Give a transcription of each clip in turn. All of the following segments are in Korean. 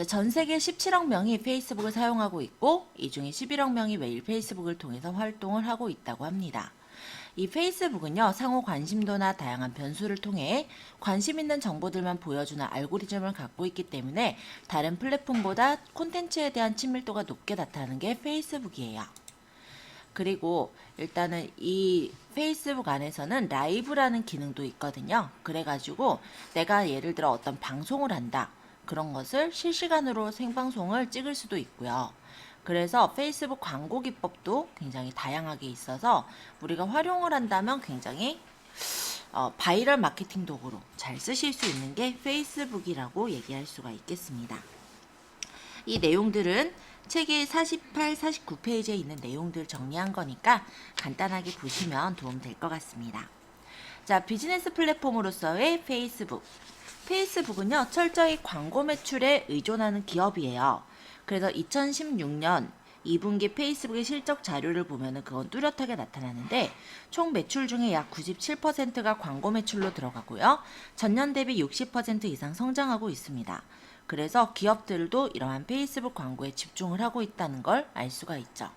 자, 전 세계 17억 명이 페이스북을 사용하고 있고 이 중에 11억 명이 매일 페이스북을 통해서 활동을 하고 있다고 합니다. 이 페이스북은요, 상호 관심도나 다양한 변수를 통해 관심 있는 정보들만 보여주는 알고리즘을 갖고 있기 때문에 다른 플랫폼보다 콘텐츠에 대한 친밀도가 높게 나타나는 게 페이스북이에요. 그리고 일단은 이 페이스북 안에서는 라이브라는 기능도 있거든요. 그래가지고 내가 예를 들어 어떤 방송을 한다. 그런 것을 실시간으로 생방송을 찍을 수도 있고요. 그래서 페이스북 광고 기법도 굉장히 다양하게 있어서 우리가 활용을 한다면 굉장히 바이럴 마케팅 도구로 잘 쓰실 수 있는 게 페이스북이라고 얘기할 수가 있겠습니다. 이 내용들은 책의 48, 49페이지에 있는 내용들 정리한 거니까 간단하게 보시면 도움 될 것 같습니다. 자, 비즈니스 플랫폼으로서의 페이스북. 페이스북은요, 철저히 광고 매출에 의존하는 기업이에요. 그래서 2016년 2분기 페이스북의 실적 자료를 보면은 그건 뚜렷하게 나타나는데 총 매출 중에 약 97%가 광고 매출로 들어가고요. 전년 대비 60% 이상 성장하고 있습니다. 그래서 기업들도 이러한 페이스북 광고에 집중을 하고 있다는 걸 알 수가 있죠.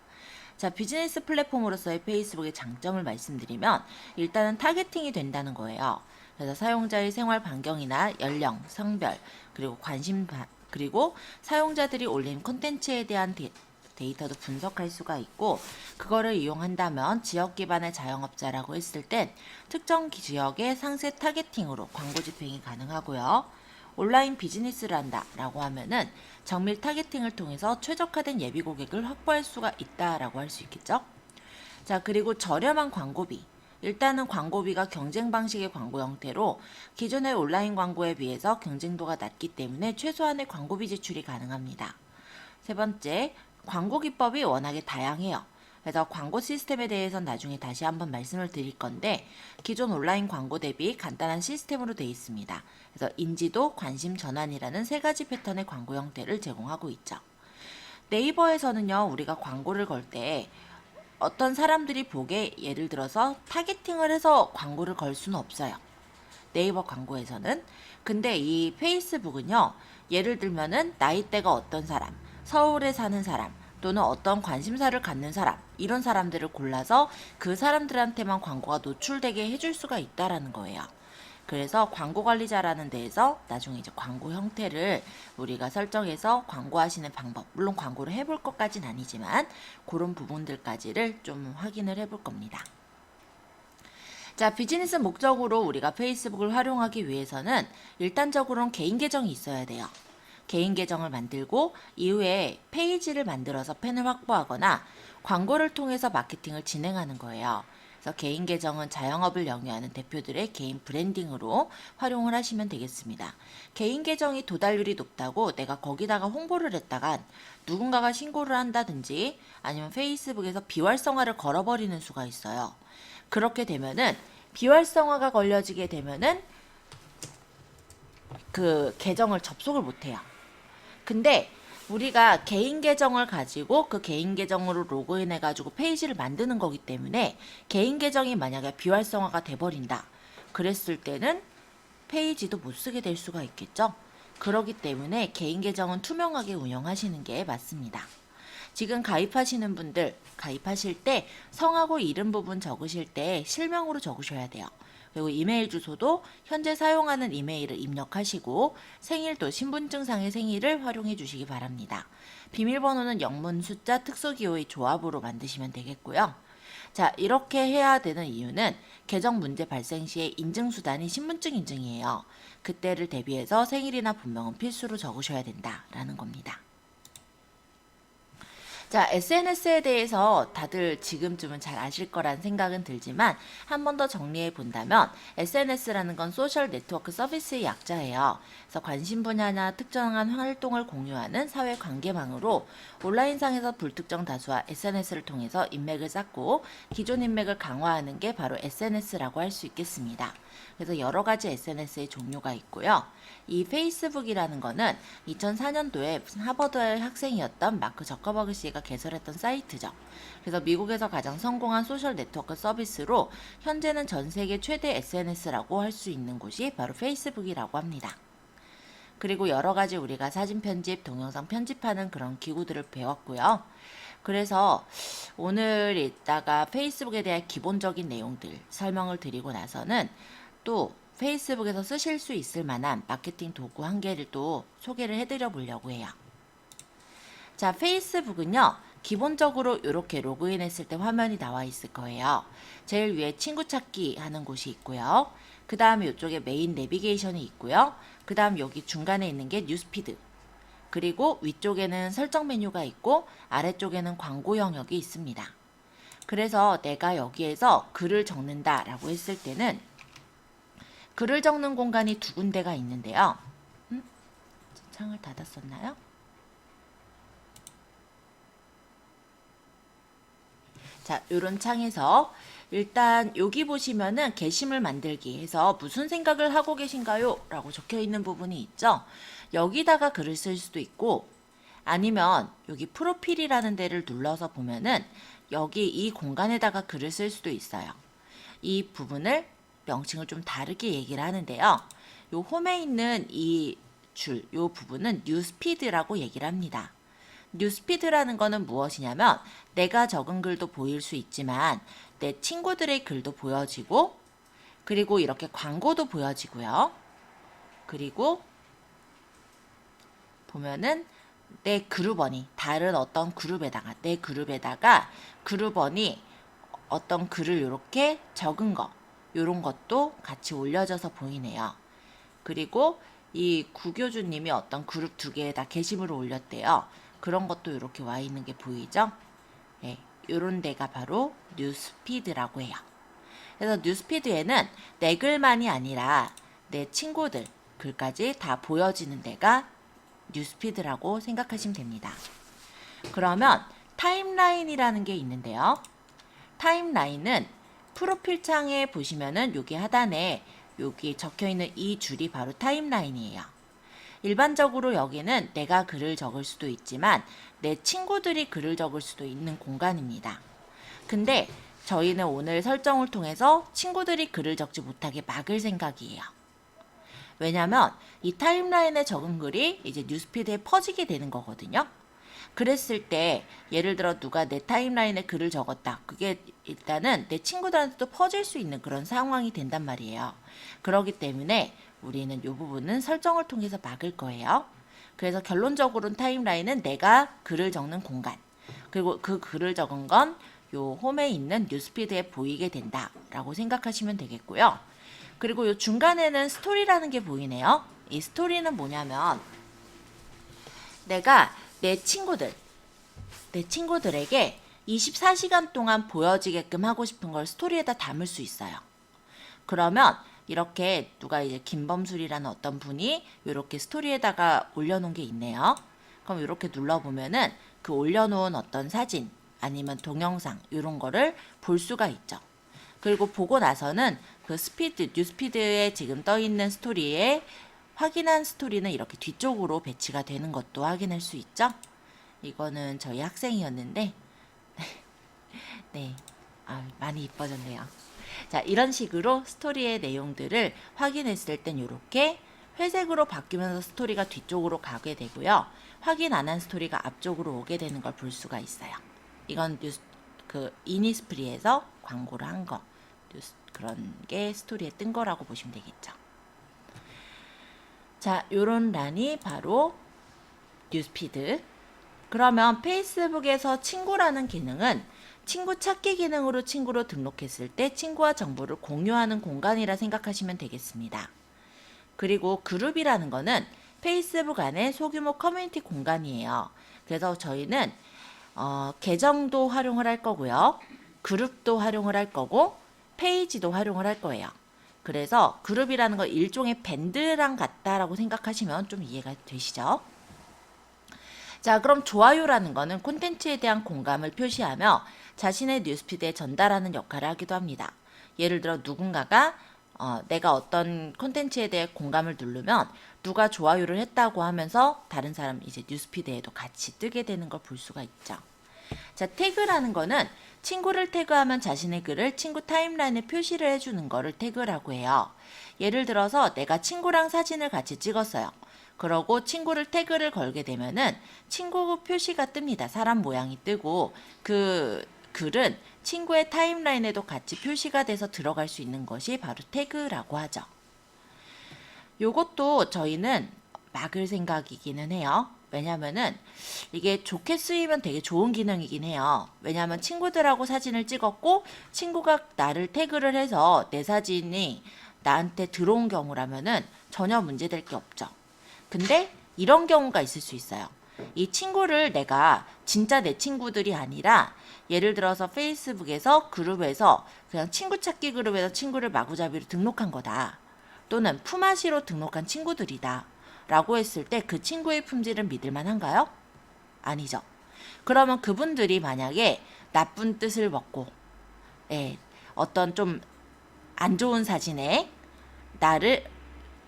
자, 비즈니스 플랫폼으로서의 페이스북의 장점을 말씀드리면 일단은 타겟팅이 된다는 거예요. 그래서 사용자의 생활 반경이나 연령, 성별, 그리고 그리고 사용자들이 올린 콘텐츠에 대한 데이터도 분석할 수가 있고 그거를 이용한다면 지역 기반의 자영업자라고 했을 땐 특정 지역의 상세 타겟팅으로 광고 집행이 가능하고요. 온라인 비즈니스를 한다라고 하면은 정밀 타겟팅을 통해서 최적화된 예비 고객을 확보할 수가 있다라고 할 수 있겠죠. 자, 그리고 저렴한 광고비. 일단은 광고비가 경쟁 방식의 광고 형태로 기존의 온라인 광고에 비해서 경쟁도가 낮기 때문에 최소한의 광고비 지출이 가능합니다. 세 번째, 광고 기법이 워낙에 다양해요. 그래서 광고 시스템에 대해서는 나중에 다시 한번 말씀을 드릴 건데 기존 온라인 광고 대비 간단한 시스템으로 되어 있습니다. 그래서 인지도, 관심 전환이라는 세 가지 패턴의 광고 형태를 제공하고 있죠. 네이버에서는요, 우리가 광고를 걸 때 어떤 사람들이 보게 예를 들어서 타겟팅을 해서 광고를 걸 수는 없어요. 네이버 광고에서는. 근데 이 페이스북은요, 예를 들면은 나이대가 어떤 사람, 서울에 사는 사람, 또는 어떤 관심사를 갖는 사람, 이런 사람들을 골라서 그 사람들한테만 광고가 노출되게 해줄 수가 있다라는 거예요. 그래서 광고 관리자라는 데에서 나중에 이제 광고 형태를 우리가 설정해서 광고하시는 방법, 물론 광고를 해볼 것까지는 아니지만 그런 부분들까지를 좀 확인을 해볼 겁니다. 자, 비즈니스 목적으로 우리가 페이스북을 활용하기 위해서는 일단적으로는 개인 계정이 있어야 돼요. 개인 계정을 만들고 이후에 페이지를 만들어서 팬을 확보하거나 광고를 통해서 마케팅을 진행하는 거예요. 그래서 개인 계정은 자영업을 영위하는 대표들의 개인 브랜딩으로 활용을 하시면 되겠습니다. 개인 계정이 도달률이 높다고 내가 거기다가 홍보를 했다간 누군가가 신고를 한다든지 아니면 페이스북에서 비활성화를 걸어버리는 수가 있어요. 그렇게 되면은 비활성화가 걸려지게 되면은 그 계정을 접속을 못해요. 근데 우리가 개인 계정을 가지고 그 개인 계정으로 로그인 해가지고 페이지를 만드는 거기 때문에 개인 계정이 만약에 비활성화가 돼버린다. 그랬을 때는 페이지도 못 쓰게 될 수가 있겠죠. 그렇기 때문에 개인 계정은 투명하게 운영하시는 게 맞습니다. 지금 가입하시는 분들 가입하실 때 성하고 이름 부분 적으실 때 실명으로 적으셔야 돼요. 그리고 이메일 주소도 현재 사용하는 이메일을 입력하시고 생일도 신분증상의 생일을 활용해 주시기 바랍니다. 비밀번호는 영문, 숫자, 특수기호의 조합으로 만드시면 되겠고요. 자, 이렇게 해야 되는 이유는 계정 문제 발생 시에 인증수단이 신분증 인증이에요. 그때를 대비해서 생일이나 본명은 필수로 적으셔야 된다라는 겁니다. 자, SNS에 대해서 다들 지금쯤은 잘 아실 거란 생각은 들지만 한 번 더 정리해 본다면 SNS라는 건 소셜 네트워크 서비스의 약자예요. 그래서 관심 분야나 특정한 활동을 공유하는 사회 관계망으로 온라인상에서 불특정 다수와 SNS를 통해서 인맥을 쌓고 기존 인맥을 강화하는 게 바로 SNS라고 할 수 있겠습니다. 그래서 여러 가지 SNS의 종류가 있고요. 이 페이스북이라는 거는 2004년도에 무슨 하버드의 학생이었던 마크 저커버그 씨가 개설했던 사이트죠. 그래서 미국에서 가장 성공한 소셜 네트워크 서비스로 현재는 전 세계 최대 SNS라고 할 수 있는 곳이 바로 페이스북이라고 합니다. 그리고 여러 가지 우리가 사진 편집, 동영상 편집하는 그런 기구들을 배웠고요. 그래서 오늘 이따가 페이스북에 대한 기본적인 내용들 설명을 드리고 나서는 또 페이스북에서 쓰실 수 있을 만한 마케팅 도구 한 개를 또 소개를 해드려 보려고 해요. 자, 페이스북은요, 기본적으로 이렇게 로그인 했을 때 화면이 나와 있을 거예요. 제일 위에 친구 찾기 하는 곳이 있고요. 그 다음에 이쪽에 메인 내비게이션이 있고요. 그 다음 여기 중간에 있는 게 뉴스피드. 그리고 위쪽에는 설정 메뉴가 있고 아래쪽에는 광고 영역이 있습니다. 그래서 내가 여기에서 글을 적는다 라고 했을 때는 글을 적는 공간이 두 군데가 있는데요. 창을 닫았었나요? 자, 요런 창에서 일단 여기 보시면은 게시물 만들기 해서 무슨 생각을 하고 계신가요? 라고 적혀 있는 부분이 있죠. 여기다가 글을 쓸 수도 있고 아니면 여기 프로필이라는 데를 눌러서 보면은 여기 이 공간에다가 글을 쓸 수도 있어요. 이 부분을 명칭을 좀 다르게 얘기를 하는데요. 요 홈에 있는 이 줄, 요 부분은 뉴스피드라고 얘기를 합니다. 뉴스피드라는 거는 무엇이냐면 내가 적은 글도 보일 수 있지만 내 친구들의 글도 보여지고 그리고 이렇게 광고도 보여지고요. 그리고 보면은 내 그룹원이 다른 어떤 그룹에다가 내 그룹에다가 그룹원이 어떤 글을 이렇게 적은 거 요런 것도 같이 올려져서 보이네요. 그리고 이 구교주님이 어떤 그룹 두 개에다 게시물을 올렸대요. 그런 것도 이렇게 와 있는 게 보이죠? 네, 요런 데가 바로 뉴스피드라고 해요. 그래서 뉴스피드에는 내 글만이 아니라 내 친구들 글까지 다 보여지는 데가 뉴스피드라고 생각하시면 됩니다. 그러면 타임라인이라는 게 있는데요. 타임라인은 프로필 창에 보시면은 여기 하단에 여기 적혀 있는 이 줄이 바로 타임라인이에요. 일반적으로 여기는 내가 글을 적을 수도 있지만 내 친구들이 글을 적을 수도 있는 공간입니다. 근데 저희는 오늘 설정을 통해서 친구들이 글을 적지 못하게 막을 생각이에요. 왜냐면 이 타임라인에 적은 글이 이제 뉴스피드에 퍼지게 되는 거거든요. 그랬을 때 예를 들어 누가 내 타임라인에 글을 적었다. 그게 일단은 내 친구들한테도 퍼질 수 있는 그런 상황이 된단 말이에요. 그렇기 때문에 우리는 이 부분은 설정을 통해서 막을 거예요. 그래서 결론적으로는 타임라인은 내가 글을 적는 공간. 그리고 그 글을 적은 건 요 홈에 있는 뉴스피드에 보이게 된다라고 생각하시면 되겠고요. 그리고 요 중간에는 스토리라는 게 보이네요. 이 스토리는 뭐냐면 내가 내 친구들에게 24시간 동안 보여지게끔 하고 싶은 걸 스토리에다 담을 수 있어요. 그러면 이렇게 누가 이제 김범술이라는 어떤 분이 이렇게 스토리에다가 올려놓은 게 있네요. 그럼 이렇게 눌러보면은 그 올려놓은 어떤 사진 아니면 동영상 이런 거를 볼 수가 있죠. 그리고 보고 나서는 그 뉴스피드에 지금 떠 있는 스토리에 확인한 스토리는 이렇게 뒤쪽으로 배치가 되는 것도 확인할 수 있죠. 이거는 저희 학생이었는데 네, 많이 이뻐졌네요. 자, 이런 식으로 스토리의 내용들을 확인했을 땐 이렇게 회색으로 바뀌면서 스토리가 뒤쪽으로 가게 되고요. 확인 안 한 스토리가 앞쪽으로 오게 되는 걸 볼 수가 있어요. 이건 이니스프리에서 광고를 한 거, 그런 게 스토리에 뜬 거라고 보시면 되겠죠. 자, 요런 란이 바로 뉴스피드. 그러면 페이스북에서 친구라는 기능은 친구 찾기 기능으로 친구로 등록했을 때 친구와 정보를 공유하는 공간이라 생각하시면 되겠습니다. 그리고 그룹이라는 거는 페이스북 안에 소규모 커뮤니티 공간이에요. 그래서 저희는 계정도 활용을 할 거고요. 그룹도 활용을 할 거고 페이지도 활용을 할 거예요. 그래서 그룹이라는 거 일종의 밴드랑 같다라고 생각하시면 좀 이해가 되시죠? 자, 그럼 좋아요라는 거는 콘텐츠에 대한 공감을 표시하며 자신의 뉴스피드에 전달하는 역할을 하기도 합니다. 예를 들어 누군가가 내가 어떤 콘텐츠에 대해 공감을 누르면 누가 좋아요를 했다고 하면서 다른 사람 이제 뉴스피드에도 같이 뜨게 되는 걸 볼 수가 있죠. 자, 태그라는 거는 친구를 태그하면 자신의 글을 친구 타임라인에 표시를 해주는 거를 태그라고 해요. 예를 들어서 내가 친구랑 사진을 같이 찍었어요. 그러고 친구를 태그를 걸게 되면은 친구 표시가 뜹니다. 사람 모양이 뜨고 그 글은 친구의 타임라인에도 같이 표시가 돼서 들어갈 수 있는 것이 바로 태그라고 하죠. 요것도 저희는 막을 생각이기는 해요. 왜냐면은 이게 좋게 쓰이면 되게 좋은 기능이긴 해요. 왜냐면 친구들하고 사진을 찍었고 친구가 나를 태그를 해서 내 사진이 나한테 들어온 경우라면은 전혀 문제될 게 없죠. 근데 이런 경우가 있을 수 있어요. 이 친구를 내가 진짜 내 친구들이 아니라 예를 들어서 페이스북에서 그룹에서 그냥 친구 찾기 그룹에서 친구를 마구잡이로 등록한 거다. 또는 품앗이로 등록한 친구들이다. 라고 했을 때 그 친구의 품질은 믿을 만한가요? 아니죠. 그러면 그분들이 만약에 나쁜 뜻을 먹고 어떤 좀 안 좋은 사진에 나를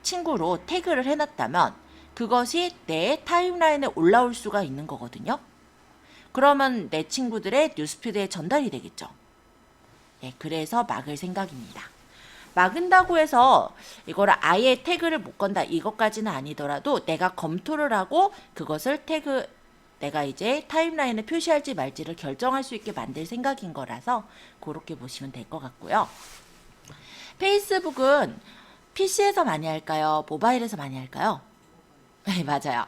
친구로 태그를 해놨다면 그것이 내 타임라인에 올라올 수가 있는 거거든요. 그러면 내 친구들의 뉴스피드에 전달이 되겠죠. 그래서 막을 생각입니다. 막은다고 해서 이걸 아예 태그를 못 건다 이것까지는 아니더라도 내가 검토를 하고 그것을 내가 이제 타임라인에 표시할지 말지를 결정할 수 있게 만들 생각인 거라서 그렇게 보시면 될 것 같고요. 페이스북은 PC에서 많이 할까요? 모바일에서 많이 할까요? 네, 맞아요.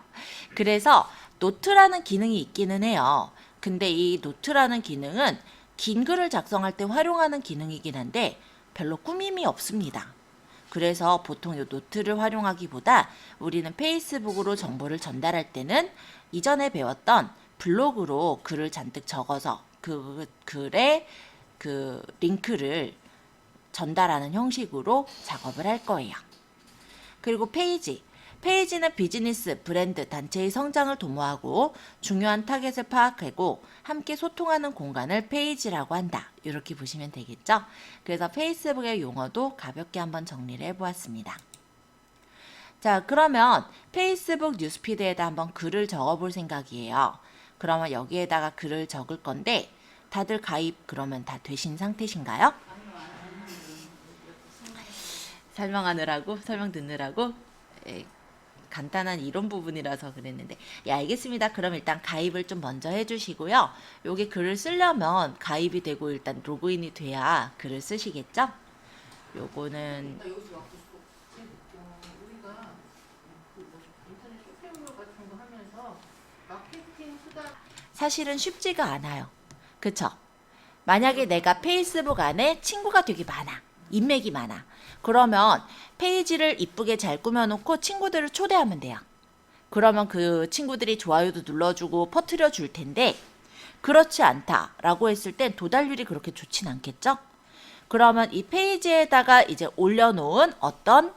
그래서 노트라는 기능이 있기는 해요. 근데 이 노트라는 기능은 긴 글을 작성할 때 활용하는 기능이긴 한데 별로 꾸밈이 없습니다. 그래서 보통 이 노트를 활용하기보다 우리는 페이스북으로 정보를 전달할 때는 이전에 배웠던 블로그로 글을 잔뜩 적어서 그 글에 그 링크를 전달하는 형식으로 작업을 할 거예요. 그리고 페이지는 비즈니스, 브랜드, 단체의 성장을 도모하고 중요한 타겟을 파악하고 함께 소통하는 공간을 페이지라고 한다. 이렇게 보시면 되겠죠? 그래서 페이스북의 용어도 가볍게 한번 정리를 해보았습니다. 자, 그러면 페이스북 뉴스피드에다 한번 글을 적어볼 생각이에요. 그러면 여기에다가 글을 적을 건데 다들 가입 그러면 다 되신 상태신가요? 설명 듣느라고 간단한 이론 부분이라서 그랬는데 알겠습니다. 그럼 일단 가입을 좀 먼저 해주시고요. 여기 글을 쓰려면 가입이 되고 일단 로그인이 돼야 글을 쓰시겠죠? 요거는 사실은 쉽지가 않아요. 그쵸? 만약에 내가 페이스북 안에 친구가 되게 많아. 인맥이 많아. 그러면 페이지를 이쁘게 잘 꾸며놓고 친구들을 초대하면 돼요. 그러면 그 친구들이 좋아요도 눌러주고 퍼뜨려 줄 텐데 그렇지 않다라고 했을 땐 도달률이 그렇게 좋진 않겠죠? 그러면 이 페이지에다가 이제 올려놓은 어떤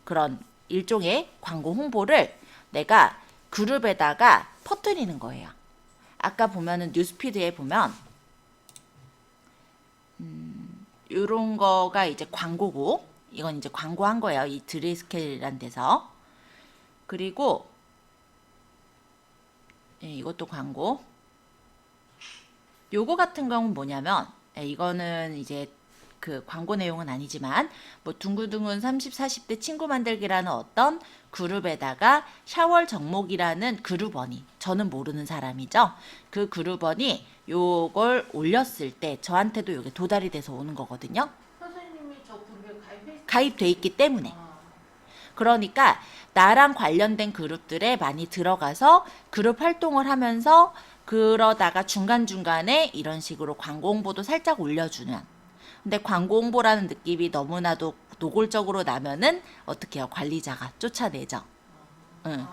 그런 일종의 광고 홍보를 내가 그룹에다가 퍼뜨리는 거예요. 아까 보면은 뉴스피드에 보면 요런 거가 이제 광고고 이건 이제 광고한 거예요. 이 드레스켈이란 데서. 그리고 이것도 광고. 요거 같은 경우는 뭐냐면 이거는 이제 그 광고 내용은 아니지만 뭐 둥글둥글 30, 40대 친구 만들기라는 어떤 그룹에다가 샤월 정목이라는 그룹원이 저는 모르는 사람이죠. 그 그룹원이 요걸 올렸을 때 저한테도 요게 도달이 돼서 오는 거거든요. 선생님이 저 그룹에 가입돼 있기 때문에. 그러니까 나랑 관련된 그룹들에 많이 들어가서 그룹 활동을 하면서 그러다가 중간중간에 이런 식으로 광고 홍보도 살짝 올려주는. 근데 광고 홍보라는 느낌이 너무나도 노골적으로 나면은 어떻게 해요? 관리자가 쫓아내죠. 응.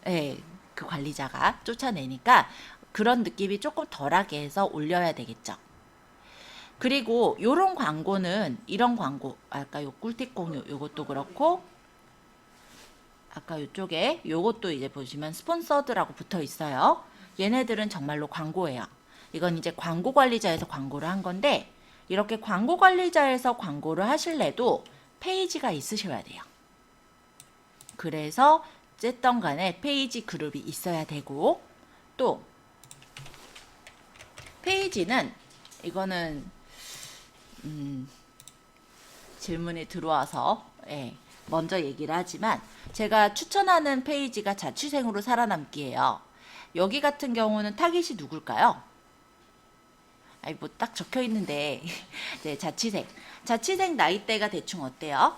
네, 그 관리자가 쫓아내니까 그런 느낌이 조금 덜하게 해서 올려야 되겠죠. 그리고 요런 광고는 이런 광고 아까 요 꿀팁 공유 요것도 그렇고 아까 요쪽에 요것도 이제 보시면 스폰서드라고 붙어 있어요. 얘네들은 정말로 광고예요. 이건 이제 광고 관리자에서 광고를 한 건데 이렇게 광고 관리자에서 광고를 하실래도 페이지가 있으셔야 돼요. 그래서 어쨌든 간에 페이지 그룹이 있어야 되고 또 페이지는 이거는 질문이 들어와서 먼저 얘기를 하지만 제가 추천하는 페이지가 자취생으로 살아남기예요. 여기 같은 경우는 타깃이 누굴까요? 아니 뭐 딱 적혀 있는데 네, 자취생 나이대가 대충 어때요?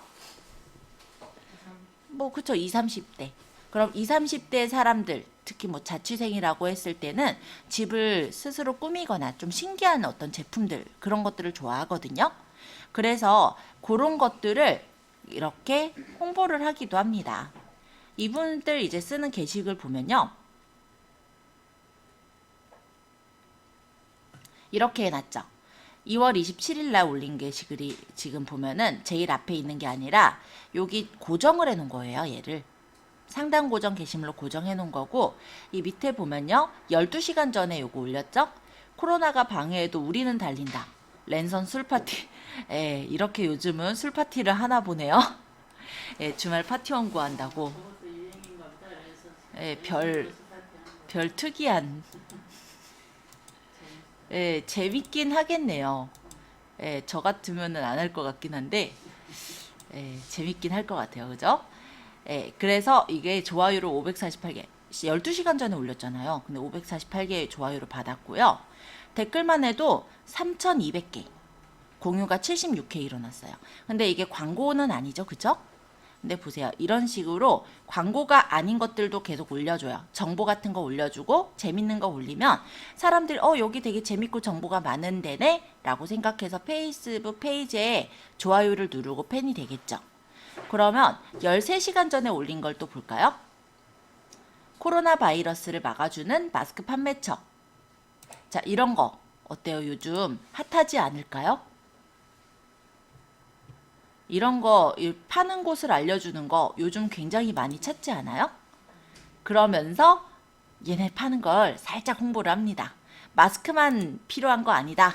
뭐 그쵸 20, 30대. 그럼 20, 30대 사람들 특히 뭐 자취생이라고 했을 때는 집을 스스로 꾸미거나 좀 신기한 어떤 제품들 그런 것들을 좋아하거든요. 그래서 그런 것들을 이렇게 홍보를 하기도 합니다. 이분들 이제 쓰는 게시글 보면요. 이렇게 해놨죠. 2월 27일 날 올린 게시글이 지금 보면은 제일 앞에 있는 게 아니라 여기 고정을 해놓은 거예요. 얘를. 상단 고정 게시물로 고정해 놓은 거고 이 밑에 보면요. 12시간 전에 요거 올렸죠. 코로나가 방해해도 우리는 달린다. 랜선 술파티. 예, 이렇게 요즘은 술파티를 하나 보네요. 예, 주말 파티 원고한다고. 예, 별 특이한. 예, 재밌긴 하겠네요. 예, 저 같으면은 안 할 것 같긴 한데, 예, 재밌긴 할 것 같아요. 그죠? 예, 그래서 이게 좋아요를 548개, 12시간 전에 올렸잖아요. 근데 548개의 좋아요를 받았고요. 댓글만 해도 3,200개, 공유가 76회 일어났어요. 근데 이게 광고는 아니죠. 그죠? 근데 보세요. 이런 식으로 광고가 아닌 것들도 계속 올려줘요. 정보 같은 거 올려주고 재밌는 거 올리면 사람들이 여기 되게 재밌고 정보가 많은 데네 라고 생각해서 페이스북 페이지에 좋아요를 누르고 팬이 되겠죠. 그러면 13시간 전에 올린 걸 또 볼까요? 코로나 바이러스를 막아주는 마스크 판매처. 자, 이런 거 어때요? 요즘 핫하지 않을까요? 이런 거 파는 곳을 알려주는 거 요즘 굉장히 많이 찾지 않아요? 그러면서 얘네 파는 걸 살짝 홍보를 합니다. 마스크만 필요한 거 아니다.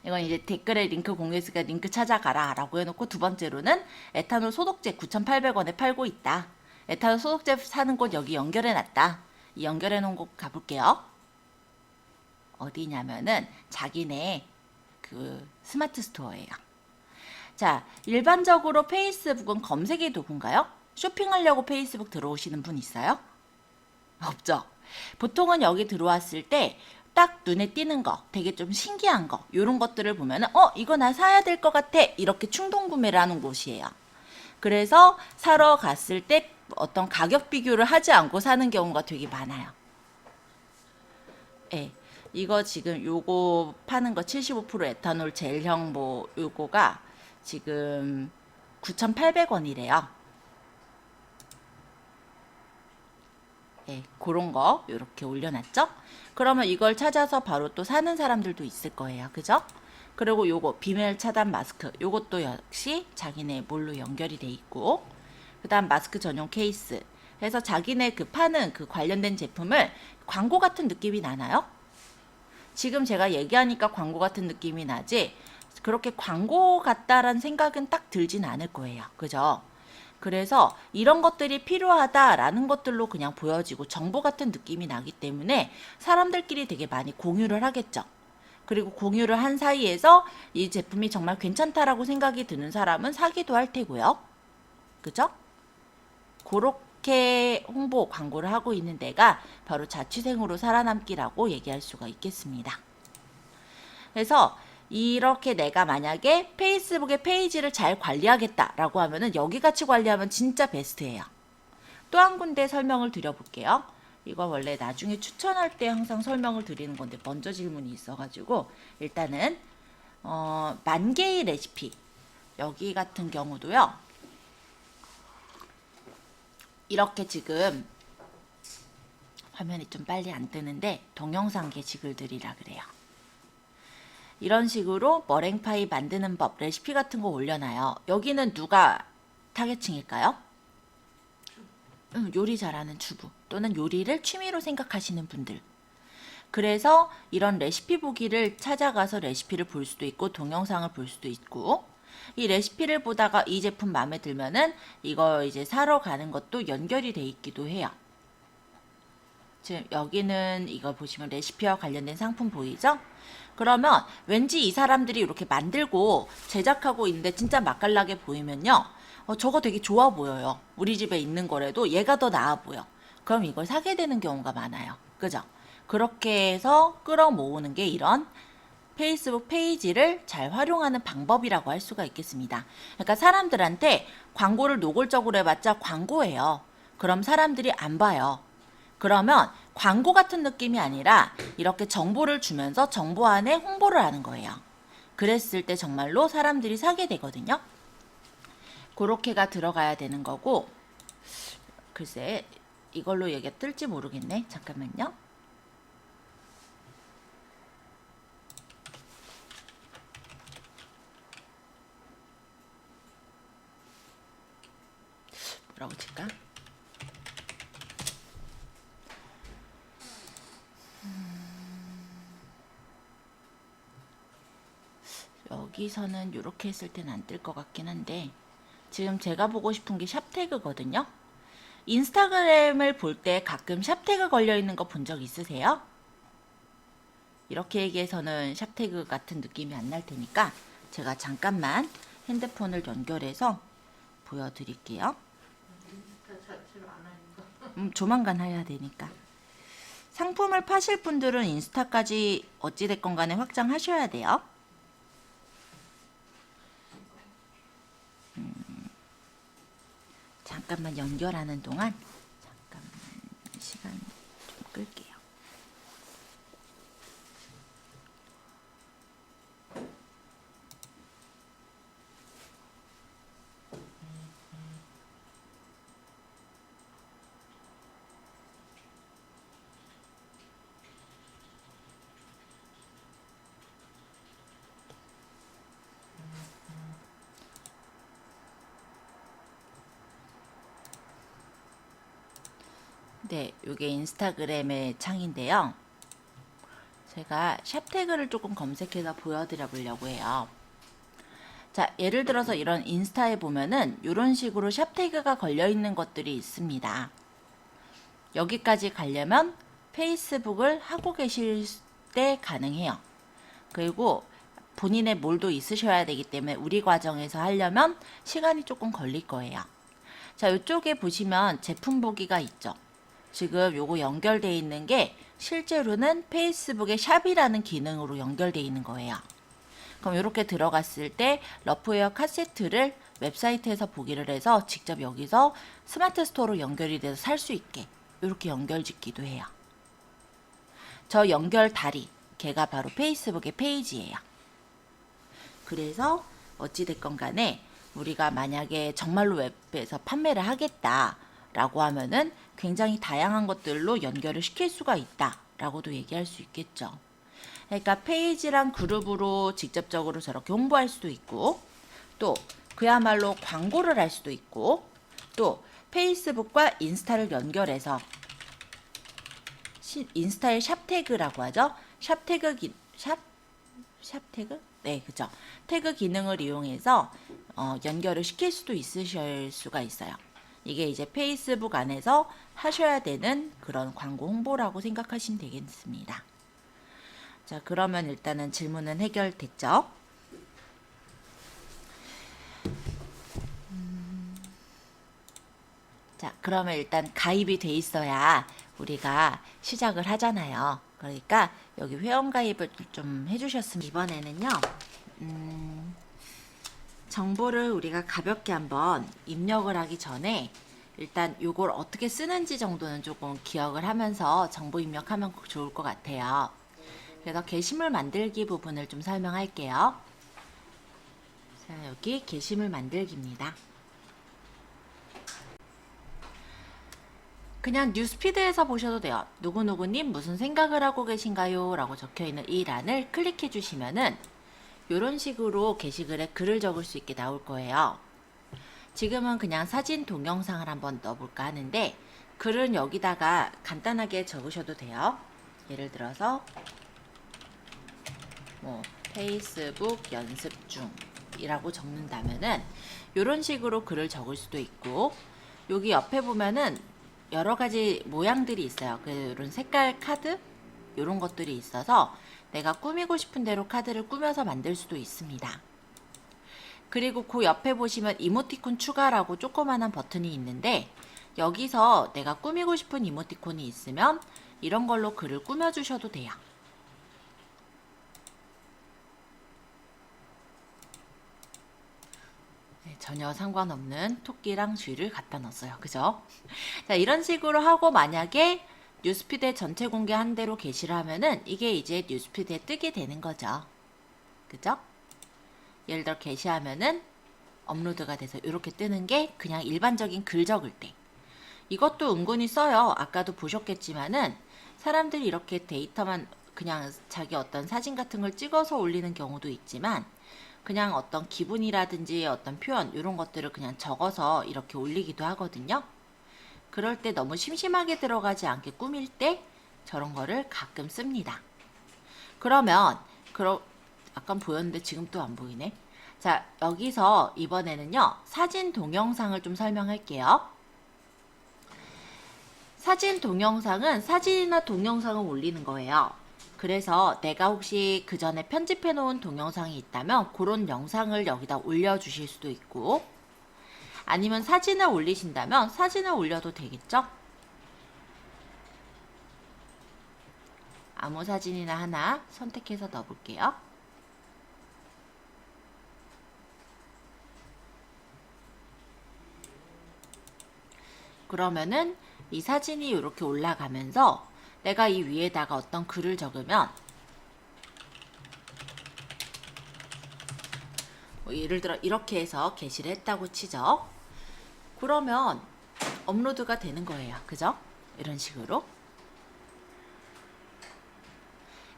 이건 이제 댓글에 링크 공유했으니까 링크 찾아가라 라고 해놓고 두 번째로는 에탄올 소독제 9,800원에 팔고 있다. 에탄올 소독제 사는 곳 여기 연결해놨다. 이 연결해놓은 곳 가볼게요. 어디냐면은 자기네 그 스마트 스토어예요. 자, 일반적으로 페이스북은 검색의 도구인가요? 쇼핑하려고 페이스북 들어오시는 분 있어요? 없죠. 보통은 여기 들어왔을 때 딱 눈에 띄는 거, 되게 좀 신기한 거, 이런 것들을 보면은 이거 나 사야 될 것 같아. 이렇게 충동 구매를 하는 곳이에요. 그래서 사러 갔을 때 어떤 가격 비교를 하지 않고 사는 경우가 되게 많아요. 예. 이거 지금 요거 파는 거 75% 에탄올 젤형 뭐 요거가 지금 9,800원이래요. 예, 그런 거 이렇게 올려놨죠? 그러면 이걸 찾아서 바로 또 사는 사람들도 있을 거예요. 그죠? 그리고 요거 비밀 차단 마스크 요것도 역시 자기네 뭘로 연결이 돼 있고 그 다음 마스크 전용 케이스 해서 자기네 그 파는 그 관련된 제품을 광고 같은 느낌이 나나요? 지금 제가 얘기하니까 광고 같은 느낌이 나지 그렇게 광고 같다라는 생각은 딱 들진 않을 거예요. 그죠? 그래서 이런 것들이 필요하다라는 것들로 그냥 보여지고 정보 같은 느낌이 나기 때문에 사람들끼리 되게 많이 공유를 하겠죠. 그리고 공유를 한 사이에서 이 제품이 정말 괜찮다라고 생각이 드는 사람은 사기도 할 테고요. 그죠? 그렇게 홍보 광고를 하고 있는 데가 바로 자취생으로 살아남기라고 얘기할 수가 있겠습니다. 그래서 이렇게 내가 만약에 페이스북의 페이지를 잘 관리하겠다라고 하면은 여기 같이 관리하면 진짜 베스트예요. 또 한 군데 설명을 드려볼게요. 이거 원래 나중에 추천할 때 항상 설명을 드리는 건데 먼저 질문이 있어가지고 일단은 만 개의 레시피 여기 같은 경우도요. 이렇게 지금 화면이 좀 빨리 안 뜨는데 동영상 게시글들이라 그래요. 이런 식으로 머랭파이 만드는 법, 레시피 같은 거 올려놔요. 여기는 누가 타겟층일까요? 요리 잘하는 주부 또는 요리를 취미로 생각하시는 분들. 그래서 이런 레시피 보기를 찾아가서 레시피를 볼 수도 있고 동영상을 볼 수도 있고 이 레시피를 보다가 이 제품 마음에 들면은 이거 이제 사러 가는 것도 연결이 돼 있기도 해요. 지금 여기는 이거 보시면 레시피와 관련된 상품 보이죠? 그러면 왠지 이 사람들이 이렇게 만들고 제작하고 있는데 진짜 맛깔나게 보이면요. 저거 되게 좋아 보여요. 우리 집에 있는 거라도 얘가 더 나아 보여. 그럼 이걸 사게 되는 경우가 많아요. 그죠? 그렇게 해서 끌어모으는 게 이런 페이스북 페이지를 잘 활용하는 방법이라고 할 수가 있겠습니다. 그러니까 사람들한테 광고를 노골적으로 해봤자 광고예요. 그럼 사람들이 안 봐요. 그러면 광고 같은 느낌이 아니라 이렇게 정보를 주면서 정보 안에 홍보를 하는 거예요. 그랬을 때 정말로 사람들이 사게 되거든요. 그렇게가 들어가야 되는 거고, 글쎄 이걸로 얘기가 뜰지 모르겠네. 잠깐만요. 뭐라고 칠까? 여기서는 이렇게 했을 때는 안 뜰 것 같긴 한데, 지금 제가 보고 싶은 게 샵태그거든요. 인스타그램을 볼 때 가끔 샵태그 걸려있는 거 본 적 있으세요? 이렇게 얘기해서는 샵태그 같은 느낌이 안 날 테니까 제가 잠깐만 핸드폰을 연결해서 보여드릴게요. 조만간 해야 되니까. 상품을 파실 분들은 인스타까지 어찌됐건 간에 확장하셔야 돼요. 잠깐만 연결하는 동안 잠깐만 시간 좀 끌게요. 네, 이게 인스타그램의 창인데요. 제가 샵태그를 조금 검색해서 보여드려 보려고 해요. 자, 예를 들어서 이런 인스타에 보면은 이런 식으로 샵태그가 걸려있는 것들이 있습니다. 여기까지 가려면 페이스북을 하고 계실 때 가능해요. 그리고 본인의 몰도 있으셔야 되기 때문에 우리 과정에서 하려면 시간이 조금 걸릴 거예요. 자, 이쪽에 보시면 제품 보기가 있죠. 지금 요거 연결되어 있는 게 실제로는 페이스북의 샵이라는 기능으로 연결되어 있는 거예요. 그럼 이렇게 들어갔을 때 러프웨어 카세트를 웹사이트에서 보기를 해서 직접 여기서 스마트 스토어로 연결이 돼서 살 수 있게 이렇게 연결짓기도 해요. 저 연결 다리, 걔가 바로 페이스북의 페이지예요. 그래서 어찌됐건 간에 우리가 만약에 정말로 웹에서 판매를 하겠다라고 하면은 굉장히 다양한 것들로 연결을 시킬 수가 있다라고도 얘기할 수 있겠죠. 그러니까 페이지랑 그룹으로 직접적으로 저렇게 홍보할 수도 있고, 또 그야말로 광고를 할 수도 있고, 또 페이스북과 인스타를 연결해서 인스타의 샵태그라고 하죠. 샵태그 샵태그? 네, 그죠. 태그 기능을 이용해서 연결을 시킬 수도 있으실 수가 있어요. 이게 이제 페이스북 안에서 하셔야 되는 그런 광고 홍보라고 생각하시면 되겠습니다. 자, 그러면 일단은 질문은 해결됐죠? 자, 그러면 일단 가입이 돼 있어야 우리가 시작을 하잖아요. 그러니까 여기 회원가입을 좀 해주셨으면 이번에는요. 정보를 우리가 가볍게 한번 입력을 하기 전에 일단 요걸 어떻게 쓰는지 정도는 조금 기억을 하면서 정보 입력하면 좋을 것 같아요. 그래서 게시물 만들기 부분을 좀 설명할게요. 자, 여기 게시물 만들기입니다. 그냥 뉴스피드에서 보셔도 돼요. 누구누구님 무슨 생각을 하고 계신가요? 라고 적혀있는 이 란을 클릭해 주시면은 이런 식으로 게시글에 글을 적을 수 있게 나올 거예요. 지금은 그냥 사진 동영상을 한번 넣어볼까 하는데 글은 여기다가 간단하게 적으셔도 돼요. 예를 들어서 뭐 페이스북 연습 중이라고 적는다면은 이런 식으로 글을 적을 수도 있고, 여기 옆에 보면은 여러 가지 모양들이 있어요. 그런 색깔 카드 이런 것들이 있어서 내가 꾸미고 싶은 대로 카드를 꾸며서 만들 수도 있습니다. 그리고 그 옆에 보시면 이모티콘 추가라고 조그만한 버튼이 있는데 여기서 내가 꾸미고 싶은 이모티콘이 있으면 이런 걸로 글을 꾸며주셔도 돼요. 네, 전혀 상관없는 토끼랑 쥐를 갖다 넣었어요. 그죠? 자, 이런 식으로 하고 만약에 뉴스피드에 전체 공개한 대로 게시를 하면은 이게 이제 뉴스피드에 뜨게 되는 거죠. 그죠? 예를 들어 게시하면은 업로드가 돼서 이렇게 뜨는 게 그냥 일반적인 글 적을 때. 이것도 은근히 써요. 아까도 보셨겠지만은 사람들이 이렇게 데이터만 그냥 자기 어떤 사진 같은 걸 찍어서 올리는 경우도 있지만 그냥 어떤 기분이라든지 어떤 표현 이런 것들을 그냥 적어서 이렇게 올리기도 하거든요. 그럴 때 너무 심심하게 들어가지 않게 꾸밀 때 저런 거를 가끔 씁니다. 그러면 아까 보였는데 지금 또 안 보이네. 자, 여기서 이번에는요. 사진 동영상을 좀 설명할게요. 사진 동영상은 사진이나 동영상을 올리는 거예요. 그래서 내가 혹시 그 전에 편집해 놓은 동영상이 있다면 그런 영상을 여기다 올려주실 수도 있고 아니면 사진을 올리신다면 사진을 올려도 되겠죠? 아무 사진이나 하나 선택해서 넣어볼게요. 그러면은 이 사진이 이렇게 올라가면서 내가 이 위에다가 어떤 글을 적으면 뭐 예를 들어 이렇게 해서 게시를 했다고 치죠. 그러면 업로드가 되는 거예요. 그죠? 이런 식으로.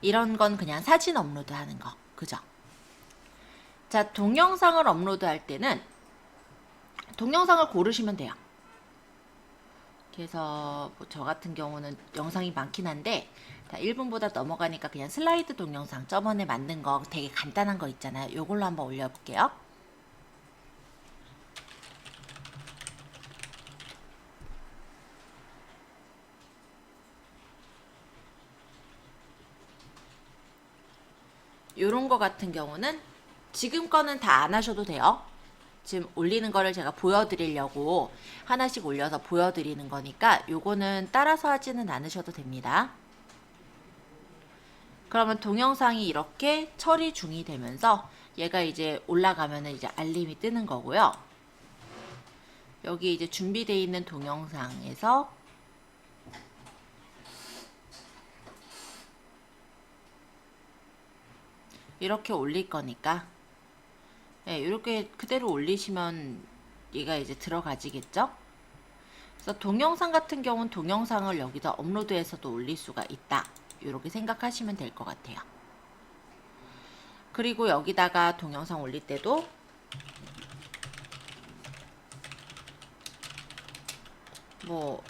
이런 건 그냥 사진 업로드 하는 거. 그죠? 자, 동영상을 업로드 할 때는 동영상을 고르시면 돼요. 그래서 뭐 저 같은 경우는 영상이 많긴 한데 1분보다 넘어가니까 그냥 슬라이드 동영상 저번에 만든 거 되게 간단한 거 있잖아요. 이걸로 한번 올려볼게요. 요런 거 같은 경우는 지금 거는 다 안 하셔도 돼요. 지금 올리는 거를 제가 보여드리려고 하나씩 올려서 보여드리는 거니까 요거는 따라서 하지는 않으셔도 됩니다. 그러면 동영상이 이렇게 처리 중이 되면서 얘가 이제 올라가면은 이제 알림이 뜨는 거고요. 여기 이제 준비되어 있는 동영상에서 이렇게 올릴 거니까 네, 이렇게 그대로 올리시면 얘가 이제 들어가지겠죠? 그래서 동영상 같은 경우는 동영상을 여기다 업로드해서도 올릴 수가 있다. 이렇게 생각하시면 될 것 같아요. 그리고 여기다가 동영상 올릴 때도 뭐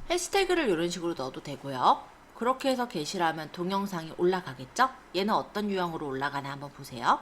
해시태그를 이런 식으로 넣어도 되고요. 그렇게 해서 게시를 하면 동영상이 올라가겠죠? 얘는 어떤 유형으로 올라가나 한번 보세요.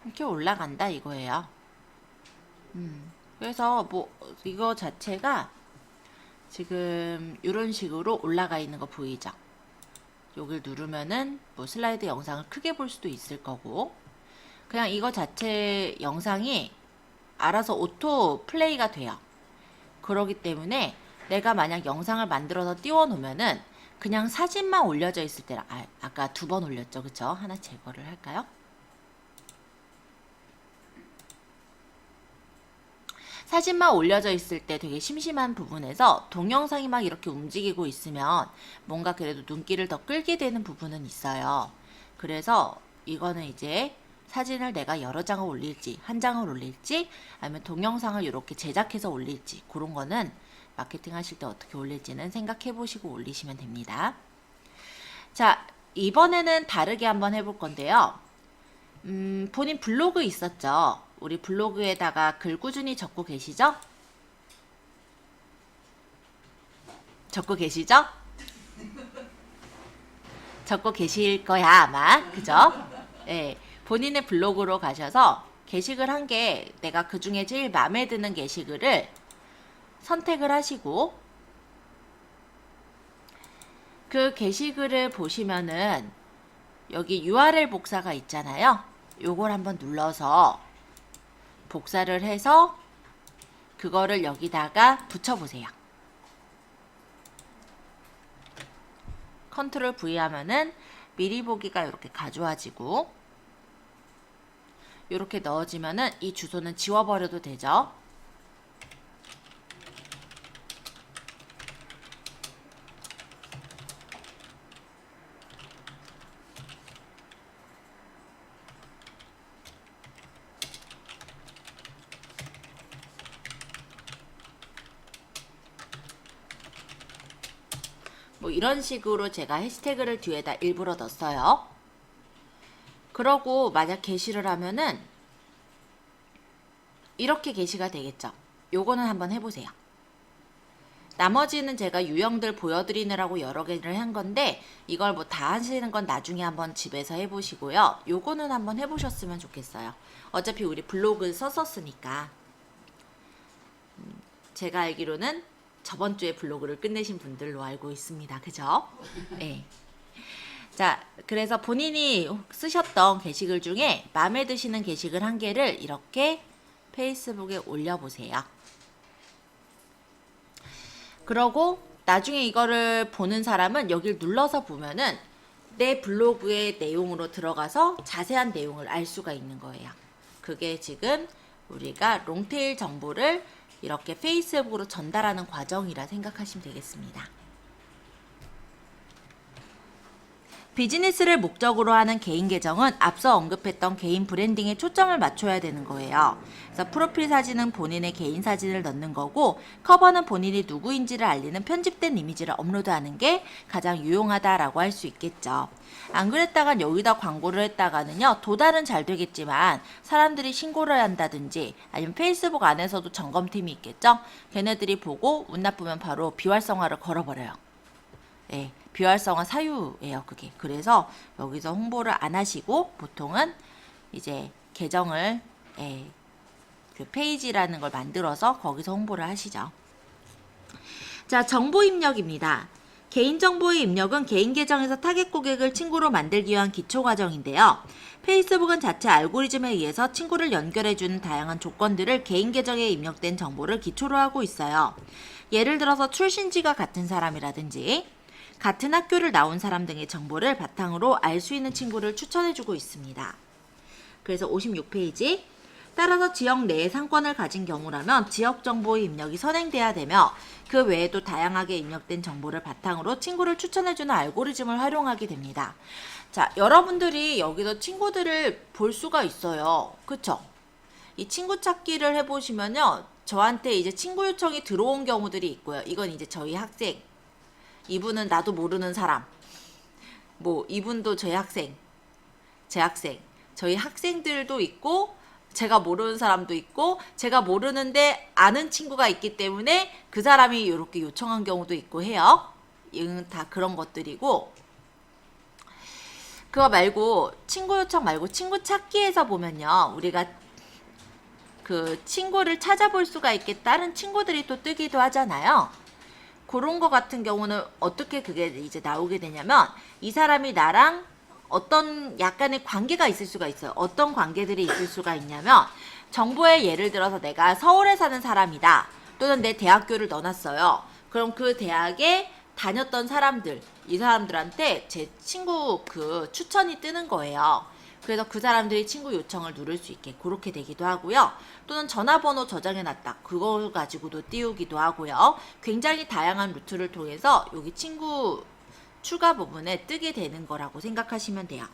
이렇게 올라간다 이거예요. 그래서 뭐 이거 자체가 지금 이런 식으로 올라가 있는 거 보이죠? 여길 누르면은 뭐 슬라이드 영상을 크게 볼 수도 있을 거고 그냥 이거 자체 영상이 알아서 오토 플레이가 돼요. 그러기 때문에 내가 만약 영상을 만들어서 띄워 놓으면은 그냥 사진만 올려져 있을 때라 아까 2번 올렸죠. 그쵸? 하나 제거를 할까요? 사진만 올려져 있을 때 되게 심심한 부분에서 동영상이 막 이렇게 움직이고 있으면 뭔가 그래도 눈길을 더 끌게 되는 부분은 있어요. 그래서 이거는 이제 사진을 내가 여러 장을 올릴지 한 장을 올릴지 아니면 동영상을 이렇게 제작해서 올릴지 그런 거는 마케팅 하실 때 어떻게 올릴지는 생각해 보시고 올리시면 됩니다. 자, 이번에는 다르게 한번 해볼 건데요. 본인 블로그 있었죠? 우리 블로그에다가 글 꾸준히 적고 계시죠? 적고 계시죠? 적고 계실 거야 아마. 그죠? 네, 본인의 블로그로 가셔서 게시글 한 개, 내가 그 중에 제일 마음에 드는 게시글을 선택을 하시고 그 게시글을 보시면은 여기 URL 복사가 있잖아요. 요걸 한번 눌러서 복사를 해서 그거를 여기다가 붙여보세요. 컨트롤 V 하면은 미리 보기가 이렇게 가져와지고 이렇게 넣어지면은 이 주소는 지워버려도 되죠. 뭐 이런 식으로 제가 해시태그를 뒤에다 일부러 넣었어요. 그러고 만약 게시를 하면은 이렇게 게시가 되겠죠. 요거는 한번 해보세요. 나머지는 제가 유형들 보여드리느라고 여러 개를 한 건데 이걸 뭐 다 하시는 건 나중에 한번 집에서 해보시고요. 요거는 한번 해보셨으면 좋겠어요. 어차피 우리 블로그 썼었으니까. 제가 알기로는 저번 주에 블로그를 끝내신 분들로 알고 있습니다. 그죠? 네. 자, 그래서 본인이 쓰셨던 게시글 중에 마음에 드시는 게시글 한 개를 이렇게 페이스북에 올려보세요. 그러고 나중에 이거를 보는 사람은 여길 눌러서 보면은 내 블로그의 내용으로 들어가서 자세한 내용을 알 수가 있는 거예요. 그게 지금 우리가 롱테일 정보를 이렇게 페이스북으로 전달하는 과정이라 생각하시면 되겠습니다. 비즈니스를 목적으로 하는 개인 계정은 앞서 언급했던 개인 브랜딩에 초점을 맞춰야 되는 거예요. 그래서 프로필 사진은 본인의 개인 사진을 넣는 거고 커버는 본인이 누구인지를 알리는 편집된 이미지를 업로드하는 게 가장 유용하다라고 할 수 있겠죠. 안 그랬다간 여기다 광고를 했다가는요. 도달은 잘 되겠지만 사람들이 신고를 한다든지 아니면 페이스북 안에서도 점검팀이 있겠죠. 걔네들이 보고 운 나쁘면 바로 비활성화를 걸어버려요. 네, 비활성화 사유예요, 그게. 그래서 여기서 홍보를 안 하시고 보통은 이제 계정을 그 페이지라는 걸 만들어서 거기서 홍보를 하시죠. 자, 정보 입력입니다. 개인정보의 입력은 개인 계정에서 타겟 고객을 친구로 만들기 위한 기초 과정인데요. 페이스북은 자체 알고리즘에 의해서 친구를 연결해주는 다양한 조건들을 개인 계정에 입력된 정보를 기초로 하고 있어요. 예를 들어서 출신지가 같은 사람이라든지 같은 학교를 나온 사람 등의 정보를 바탕으로 알 수 있는 친구를 추천해주고 있습니다. 그래서 56페이지 따라서 지역 내에 상권을 가진 경우라면 지역 정보의 입력이 선행돼야 되며 그 외에도 다양하게 입력된 정보를 바탕으로 친구를 추천해주는 알고리즘을 활용하게 됩니다. 자, 여러분들이 여기서 친구들을 볼 수가 있어요. 그쵸? 이 친구 찾기를 해보시면요. 저한테 이제 친구 요청이 들어온 경우들이 있고요. 이건 이제 저희 학생, 이분은 나도 모르는 사람, 뭐 이분도 제 학생, 저희 학생들도 있고 제가 모르는 사람도 있고 제가 모르는데 아는 친구가 있기 때문에 그 사람이 이렇게 요청한 경우도 있고 해요. 이건 다 그런 것들이고 그거 말고 친구 요청 말고 친구 찾기에서 보면요. 우리가 그 친구를 찾아볼 수가 있게 다른 친구들이 또 뜨기도 하잖아요. 그런 거 같은 경우는 어떻게 그게 이제 나오게 되냐면 이 사람이 나랑 어떤 약간의 관계가 있을 수가 있어요. 어떤 관계들이 있을 수가 있냐면 정보에 예를 들어서 내가 서울에 사는 사람이다. 또는 내 대학교를 넣어놨어요. 그럼 그 대학에 다녔던 사람들, 이 사람들한테 제 친구 그 추천이 뜨는 거예요. 그래서 그 사람들이 친구 요청을 누를 수 있게 그렇게 되기도 하고요. 또는 전화번호 저장해놨다. 그거 가지고도 띄우기도 하고요. 굉장히 다양한 루트를 통해서 여기 친구 추가 부분에 뜨게 되는 거라고 생각하시면 돼요.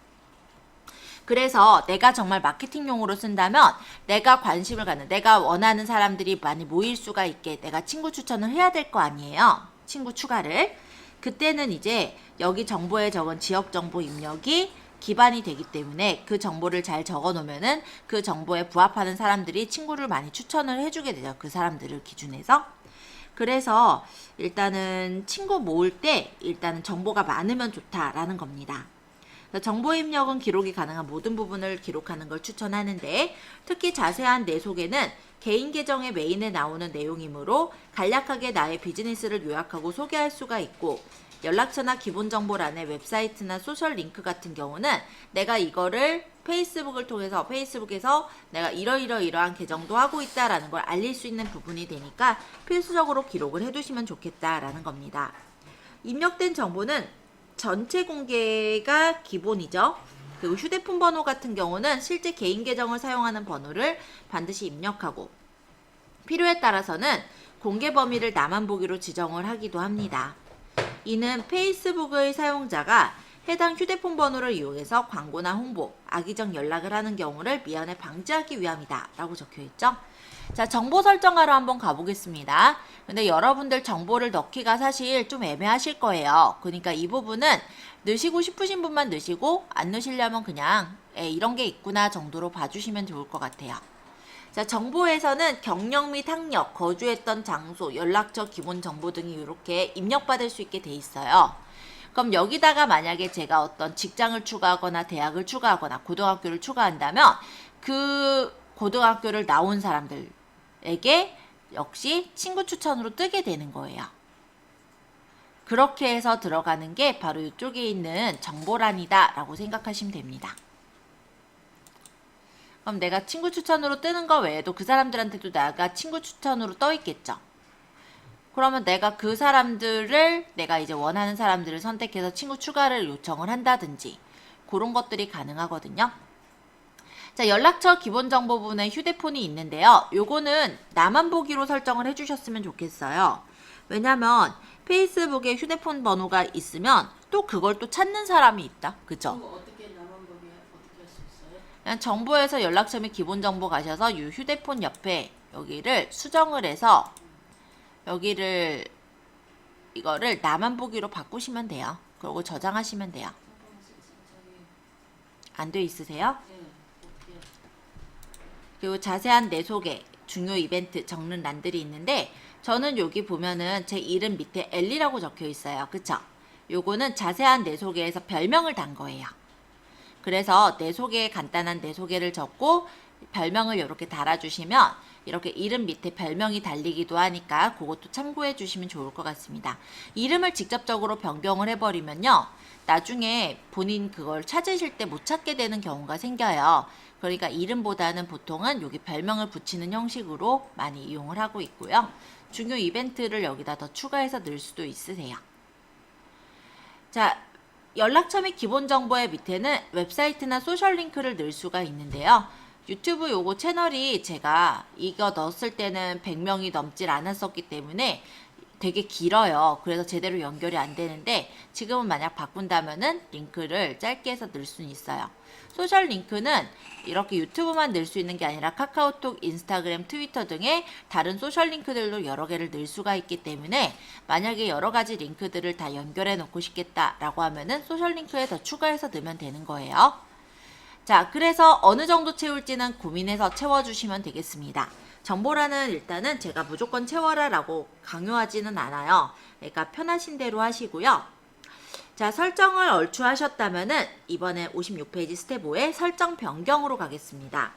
그래서 내가 정말 마케팅용으로 쓴다면 내가 관심을 갖는, 내가 원하는 사람들이 많이 모일 수가 있게 내가 친구 추천을 해야 될 거 아니에요. 친구 추가를. 그때는 이제 여기 정보에 적은 지역 정보 입력이 기반이 되기 때문에 그 정보를 잘 적어 놓으면은 그 정보에 부합하는 사람들이 친구를 많이 추천을 해주게 되죠. 그 사람들을 기준해서. 그래서 일단은 친구 모을 때 일단은 정보가 많으면 좋다라는 겁니다. 정보 입력은 기록이 가능한 모든 부분을 기록하는 걸 추천하는데, 특히 자세한 내 소개는 개인 계정의 메인에 나오는 내용이므로 간략하게 나의 비즈니스를 요약하고 소개할 수가 있고, 연락처나 기본 정보란에 웹사이트나 소셜 링크 같은 경우는 내가 이거를 페이스북을 통해서 페이스북에서 내가 이러이러이러한 계정도 하고 있다라는 걸 알릴 수 있는 부분이 되니까 필수적으로 기록을 해두시면 좋겠다라는 겁니다. 입력된 정보는 전체 공개가 기본이죠. 그리고 휴대폰 번호 같은 경우는 실제 개인 계정을 사용하는 번호를 반드시 입력하고, 필요에 따라서는 공개 범위를 나만 보기로 지정을 하기도 합니다. 이는 페이스북의 사용자가 해당 휴대폰 번호를 이용해서 광고나 홍보, 악의적 연락을 하는 경우를 미연에 방지하기 위함이다 라고 적혀있죠. 자, 정보 설정하러 한번 가보겠습니다. 근데 여러분들 정보를 넣기가 사실 좀 애매하실 거예요. 그러니까 이 부분은 넣으시고 싶으신 분만 넣으시고, 안 넣으시려면 그냥 이런 게 있구나 정도로 봐주시면 좋을 것 같아요. 자, 정보에서는 경력 및 학력, 거주했던 장소, 연락처, 기본 정보 등이 이렇게 입력받을 수 있게 돼 있어요. 그럼 여기다가 만약에 제가 어떤 직장을 추가하거나 대학을 추가하거나 고등학교를 추가한다면 그 고등학교를 나온 사람들에게 역시 친구 추천으로 뜨게 되는 거예요. 그렇게 해서 들어가는 게 바로 이쪽에 있는 정보란이다 라고 생각하시면 됩니다. 그럼 내가 친구 추천으로 뜨는 거 외에도 그 사람들한테도 내가 친구 추천으로 떠 있겠죠. 그러면 내가 그 사람들을, 내가 이제 원하는 사람들을 선택해서 친구 추가를 요청을 한다든지 그런 것들이 가능하거든요. 자, 연락처 기본 정보 부분에 휴대폰이 있는데요. 요거는 나만 보기로 설정을 해주셨으면 좋겠어요. 왜냐면 페이스북에 휴대폰 번호가 있으면 또 그걸 또 찾는 사람이 있다. 그죠? 어떻게 나만 보기 어떻게 할 수 있어요? 그냥 정보에서 연락처 및 기본 정보 가셔서 이 휴대폰 옆에 여기를 수정을 해서 여기를 이거를 나만 보기로 바꾸시면 돼요. 그리고 저장하시면 돼요. 안 돼 있으세요? 네, 어떻게? 그리고 자세한 내 소개, 중요 이벤트 적는 란들이 있는데, 저는 여기 보면은 제 이름 밑에 엘리라고 적혀 있어요. 그쵸? 요거는 자세한 내 소개에서 별명을 단 거예요. 그래서 내 소개, 간단한 내 소개를 적고 별명을 이렇게 달아주시면 이렇게 이름 밑에 별명이 달리기도 하니까 그것도 참고해 주시면 좋을 것 같습니다. 이름을 직접적으로 변경을 해버리면요, 나중에 본인 그걸 찾으실 때 못 찾게 되는 경우가 생겨요. 그러니까 이름보다는 보통은 여기 별명을 붙이는 형식으로 많이 이용을 하고 있고요. 중요 이벤트를 여기다 더 추가해서 넣을 수도 있으세요. 자, 연락처 및 기본 정보의 밑에는 웹사이트나 소셜 링크를 넣을 수가 있는데요. 유튜브 요거 채널이 제가 이거 넣었을 때는 100명이 넘질 않았었기 때문에 되게 길어요. 그래서 제대로 연결이 안 되는데, 지금은 만약 바꾼다면은 링크를 짧게 해서 넣을 수는 있어요. 소셜 링크는 이렇게 유튜브만 넣을 수 있는 게 아니라 카카오톡, 인스타그램, 트위터 등의 다른 소셜 링크들도 여러 개를 넣을 수가 있기 때문에 만약에 여러 가지 링크들을 다 연결해 놓고 싶겠다라고 하면은 소셜 링크에 더 추가해서 넣으면 되는 거예요. 자, 그래서 어느 정도 채울지는 고민해서 채워주시면 되겠습니다. 정보란은 일단은 제가 무조건 채워라 라고 강요하지는 않아요. 그러니까 편하신 대로 하시고요. 자, 설정을 얼추 하셨다면은 이번에 56페이지 스텝 5에 설정 변경으로 가겠습니다.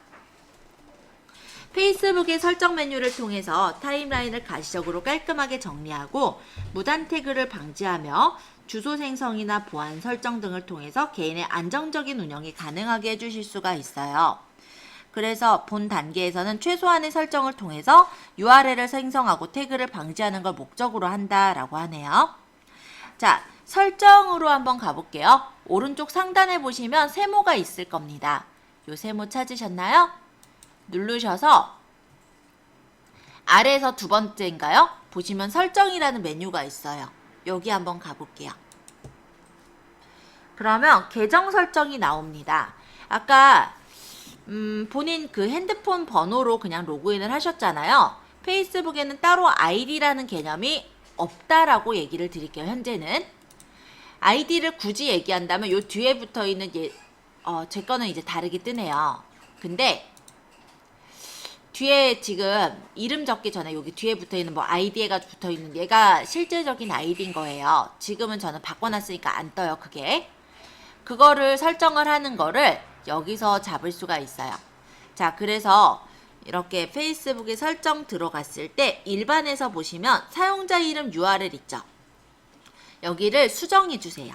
페이스북의 설정 메뉴를 통해서 타임라인을 가시적으로 깔끔하게 정리하고 무단 태그를 방지하며 주소 생성이나 보안 설정 등을 통해서 개인의 안정적인 운영이 가능하게 해주실 수가 있어요. 그래서 본 단계에서는 최소한의 설정을 통해서 URL을 생성하고 태그를 방지하는 걸 목적으로 한다라고 하네요. 자, 설정으로 한번 가볼게요. 오른쪽 상단에 보시면 세모가 있을 겁니다. 요 세모 찾으셨나요? 누르셔서 아래에서 두 번째인가요? 보시면 설정이라는 메뉴가 있어요. 여기 한번 가볼게요. 그러면 계정 설정이 나옵니다. 아까 본인 그 핸드폰 번호로 그냥 로그인을 하셨잖아요. 페이스북에는 따로 아이디라는 개념이 없다라고 얘기를 드릴게요. 현재는. 아이디를 굳이 얘기한다면 요 뒤에 붙어 있는 제 거는 이제 다르게 뜨네요. 근데 뒤에 지금 이름 적기 전에 여기 뒤에 붙어있는 뭐 아이디가 붙어있는 얘가 실제적인 아이디인 거예요. 지금은 저는 바꿔놨으니까 안 떠요. 그거를 설정을 하는 거를 여기서 잡을 수가 있어요. 자, 그래서 이렇게 페이스북에 설정 들어갔을 때 일반에서 보시면 사용자 이름 URL 있죠. 여기를 수정해 주세요.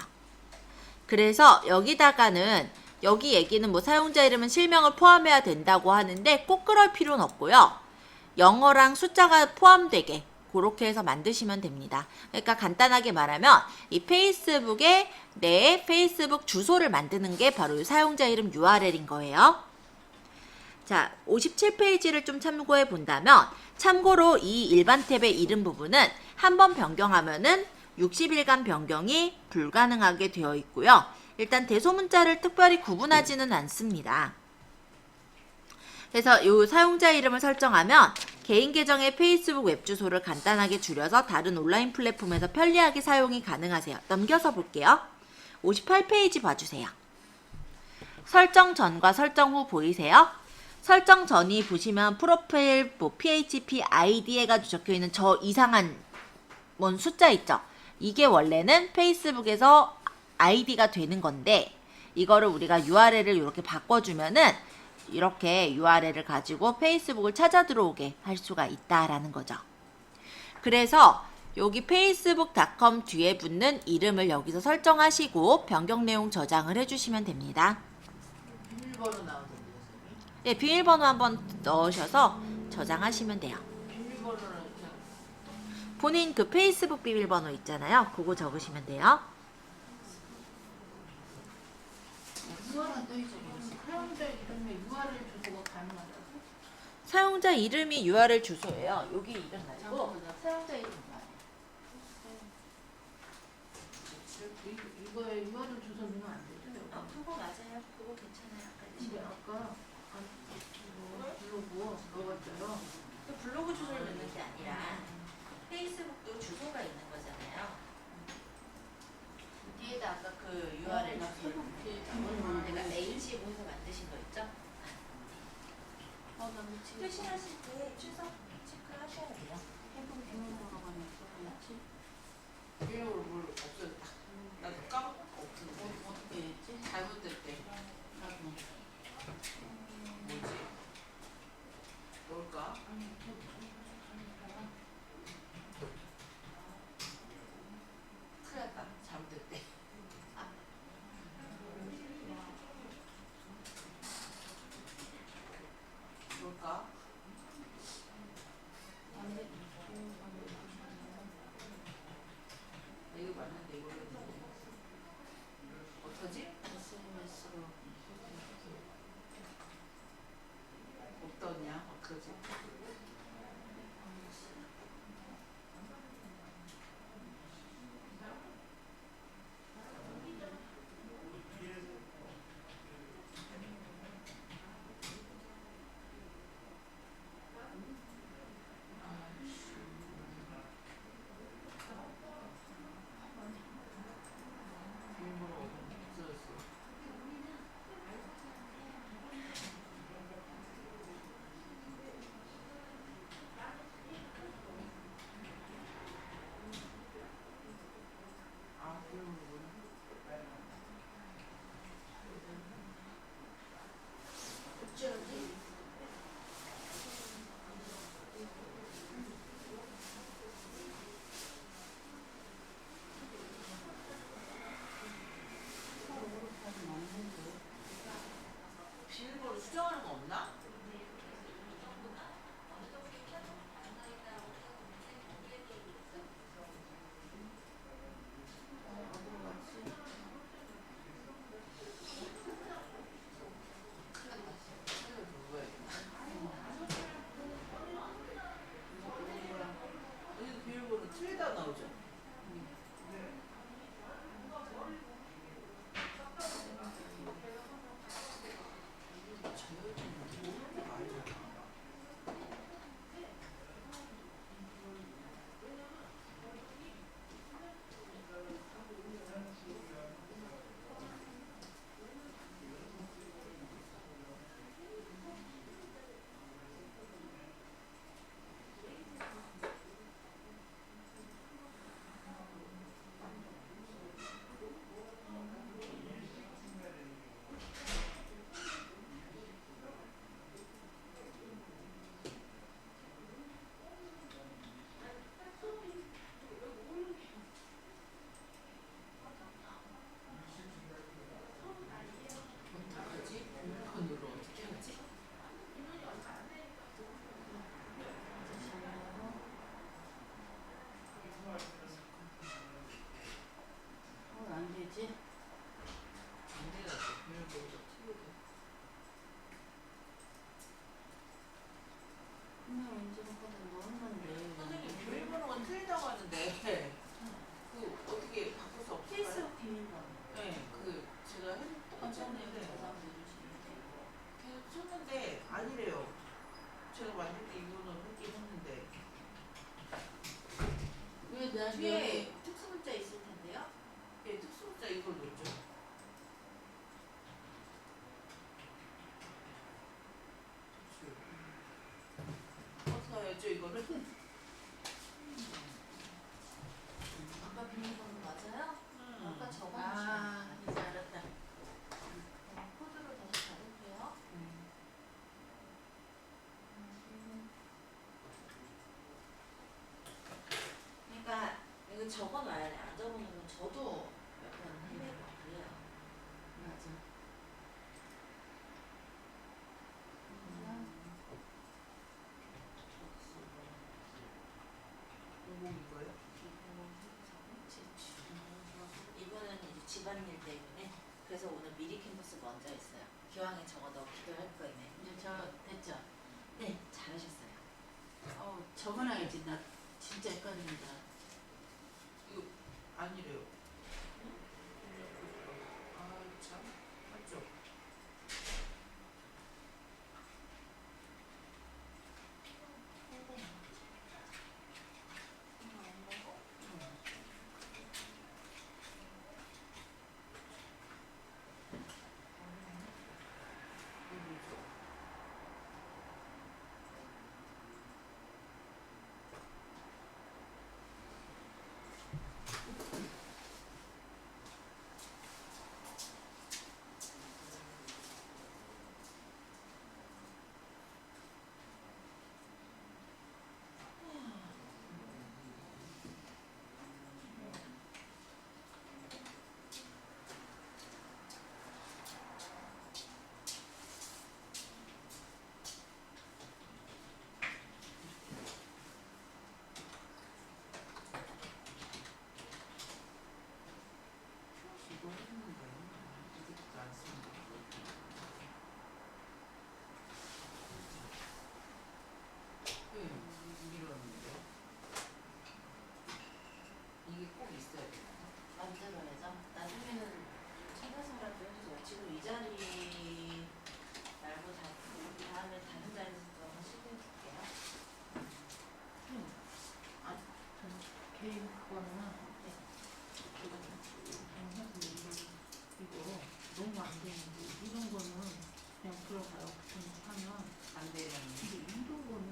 그래서 여기다가는 여기 얘기는 뭐 사용자 이름은 실명을 포함해야 된다고 하는데 꼭 그럴 필요는 없고요. 영어랑 숫자가 포함되게 그렇게 해서 만드시면 됩니다. 그러니까 간단하게 말하면 이 페이스북에 내 페이스북 주소를 만드는 게 바로 이 사용자 이름 URL인 거예요. 자, 57페이지를 좀 참고해 본다면 참고로 이 일반 탭의 이름 부분은 한번 변경하면은 60일간 변경이 불가능하게 되어 있고요. 일단 대소문자를 특별히 구분하지는 않습니다. 그래서 이 사용자 이름을 설정하면 개인 계정의 페이스북 웹 주소를 간단하게 줄여서 다른 온라인 플랫폼에서 편리하게 사용이 가능하세요. 넘겨서 볼게요. 58페이지 봐주세요. 설정 전과 설정 후 보이세요? 설정 전이 보시면 프로필 뭐 PHP ID 해가지고 적혀있는 저 이상한 뭔 숫자 있죠? 이게 원래는 페이스북에서 아이디가 되는 건데 이거를 우리가 URL을 이렇게 바꿔주면은 이렇게 URL을 가지고 페이스북을 찾아 들어오게 할 수가 있다라는 거죠. 그래서 여기 facebook.com 뒤에 붙는 이름을 여기서 설정하시고 변경 내용 저장을 해주시면 됩니다. 비밀번호 나오던데요, 선생님? 네, 비밀번호 한번 넣으셔서 저장하시면 돼요. 비밀번호는 그냥 본인 그 페이스북 비밀번호 있잖아요. 그거 적으시면 돼요. URL 떠 있어 보였어. 사용자 이름에 URL 주소가 가능하다고? 사용자 이름이 URL 주소예요. 여기 이름 말고 잠깐만요. 사용자 이름 말이에요. 이거에 URL 주소 넣으면 안 되죠? 여기? 그거 맞아요. 그거 괜찮아요. 근데 아까 이거 블로그 넣어봤어요. 그 블로그 주소를 넣는 게 아니라 페이스북도 주소가 있는 거잖아요. 뒤에다 아까 그 URL 나 주소 새롭게 내가 H 문서 만드신 거 있죠? 나 미치겠어. 표시하실 때 출석 체크하셔야 돼요. 해본 비밀번호가 있지? 비밀번호 뭘 없어졌다. 나도 까먹고 없었는데. 어떻게 했지? 잘못됐대. 했죠 이거를? 아까 비밀번호 맞아요? 아까 적어놓으시면 아 이제 알았다. 코드로 다시 잡을게요. 그러니까 이거 적어놔야 돼. 안 적어놓으면 저도 몇 번 헤매고 그래요. 맞아. 요거 이거요? 이거는 이제 집안일 때문에 그래서 오늘 미리 캠퍼스 먼저 했어요. 기왕에 적어 넣기도 할 거이네. 이제 저 됐죠? 네, 잘하셨어요. 적어놔야지. 나 진짜 헷갈린다. 이거 아니래요. 아 참. 맞죠? 이거 했는데 이것도 안 쓰는데. 네, 이러는데 이게 꼭 있어야 돼. 만들어야죠. 나중에는 찾아서라도 해주세요. 지금 이 자리 말고 다음에 다른 자리에서 또 한번 시도해볼게요. 전 개인 그거는 이거 너무 안 되는데 이런 거는 그냥 들어가요. 하면 안 되는. 근데 이런 거는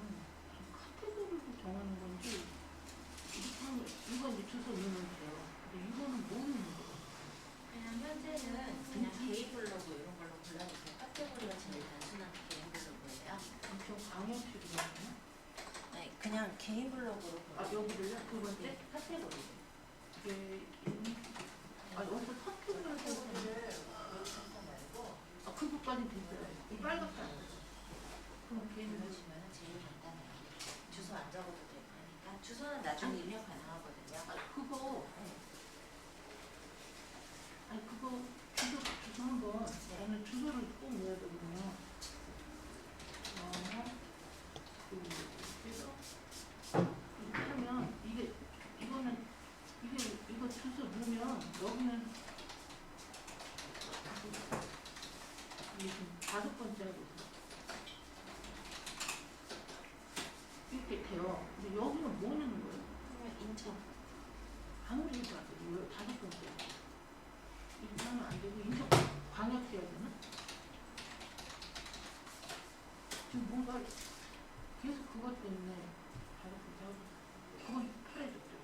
카테고리로 정하는 건지 이렇게 하면 이건 이제 주소 넣으면 돼요. 근데 이거는 뭐 넣는 거예요? 그냥 현재는 그냥 개인 블로그 이런 걸로 골라주세요. 카테고리가 제일 단순한 개인 블로그예요. 엄청 광역식으로 하나? 네, 그냥 개인 블로그로 아 여기를요? 두 번째? 네, 카테고리. 이게 여기서 카테고리를 해서 카테고리를 여기 잠깐 말고 그거까지 됐어요. 이 빨갛게 안 돼요. 그럼 걔는 누르시면 제일 간단해요. 주소 안 적어도 되고 하니까 주소는 나중에 입력 가능하거든요. 그거 네. 그거 주소 한번 저는 주소를 꼭 넣어야 되거든요. 그래서 이렇게 하면 이거 주소 넣으면 여기는 이게 지금 5번째 하고 있어요. 이렇게 돼요. 근데 여기는 뭐 넣는 거예요? 그러면 인천. 아무리 해도 안 되고 왜 5번째? 이렇게 하면 안 되고 인적 광역 해야 되나? 지금 뭔가 계속 그것 때문에 5번째 하고 있어요. 그건 파래졌죠.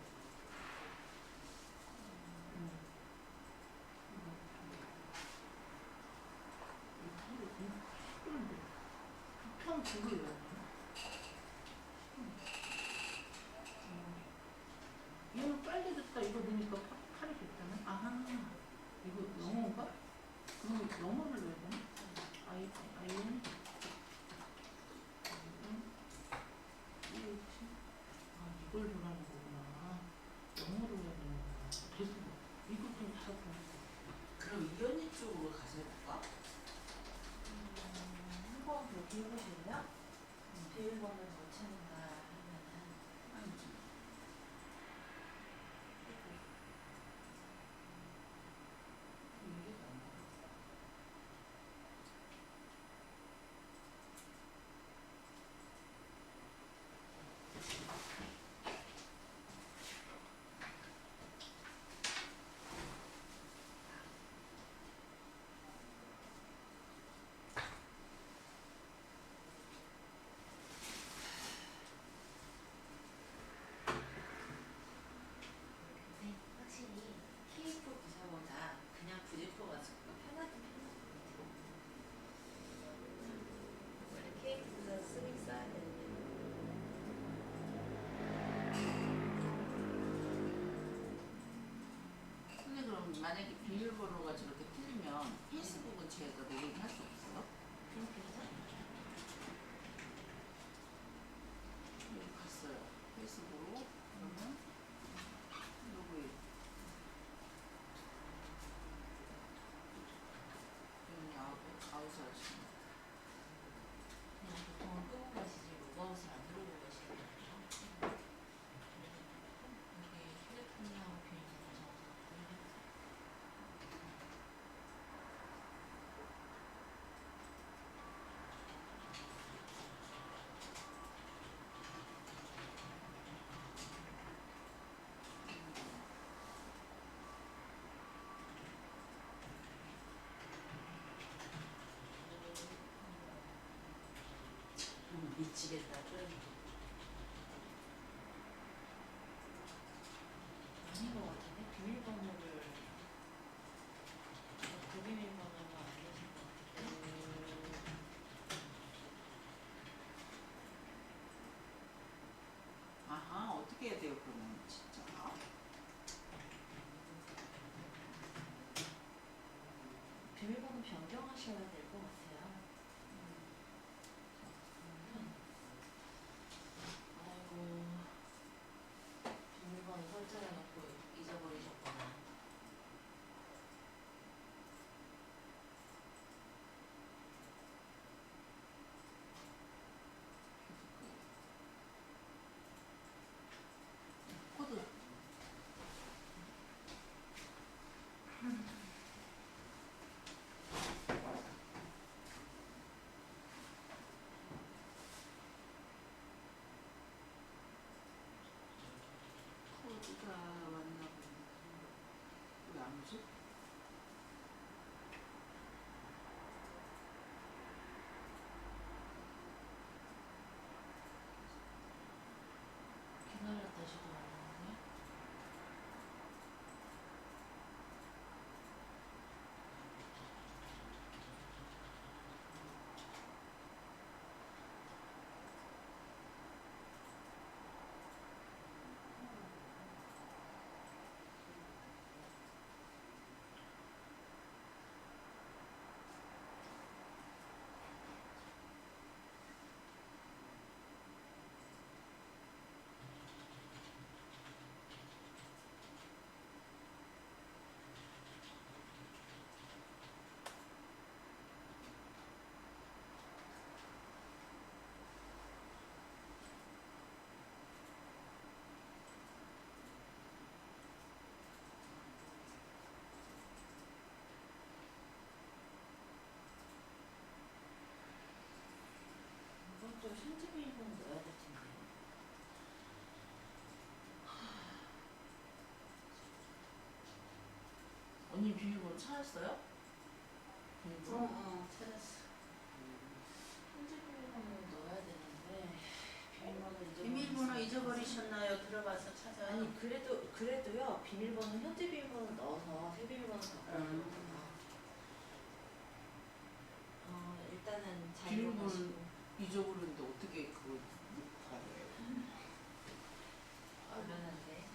부평 그거예요. 얘는 빨개졌다 이거 넣으니까 파래졌잖아. 아하 이거 영어인가? 그럼 영어를 넣어야 되나? 아이는 이걸 넣으라는 거구나. 영어로 해야 되는구나. 됐어. 이것 좀 다. 그럼 이현이 쪽으로 가서 해볼까? 한번 그렇게 해보실래요? 비밀번호를 못 찾는다 하면은 아니지. 이게 안 나. 내가 로그인 할 수 없어요? 이렇게 해서 여기 갔어요. 페이스북으로 그러면 로그인. 여기 아웃을 하시면 그냥 보통은 끄고 가시지 로그아웃을 안 누르고 가시거든요. 여기 휴대폰하고 비밀번호 적어서 확인해보세요. 미치겠다. 아닌 것 같은데 비밀번호를 그 비밀번호가 아니신 것 같은데. 아하, 어떻게 해야 돼요, 그러면 진짜? 비밀번호 변경하셔야 될 것 같아요. 아이고 비밀번호 설정해놓고 잊어버리셨구나. 코드. 코드가 왔나 보네. 왜안 오지? 기다렸다시도 않았네. 이건 또 현지 비밀번호 넣어야 될 텐데. 언니 비밀번호 찾았어요? 비밀번호? 찾았어. 현지 비밀번호 넣어야 되는데 비밀번호 비밀번호 잊어버리셨나요? 들어가서 찾아. 아니 그래도요 비밀번호 현지 비밀번호 넣어서 새 비밀번호 바꿔야 음. 되거든요. 일단은 잘 비밀번호 읽어보시고 잊어버렸는데 어떻게 그걸 가요? 얼마나인데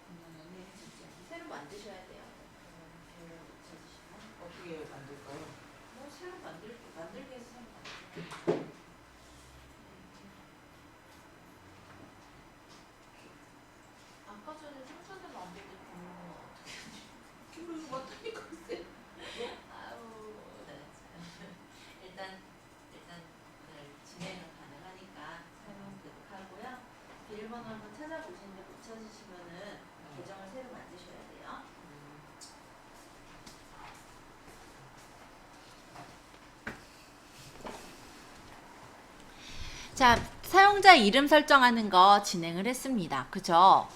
곤란하네 진짜. 새로 만드셔야 돼요. 그러면 비밀을 못 찾으시면 어떻게 만들까요? 뭐 새로 만들기 위해서 새로 만들어요. 아까 전에 생선을 만들 때 비밀번호 어떻게 하지? 기분이 왔다니까 글쎄. 아우 나 참. 일단 오늘 진행은 가능하니까 설명 하고요. 비밀번호 한번 찾아보시는데 못 찾으시면은 계정을 새로 만드셔야 돼요. 자, 사용자 이름 설정하는 거 진행을 했습니다. 그죠?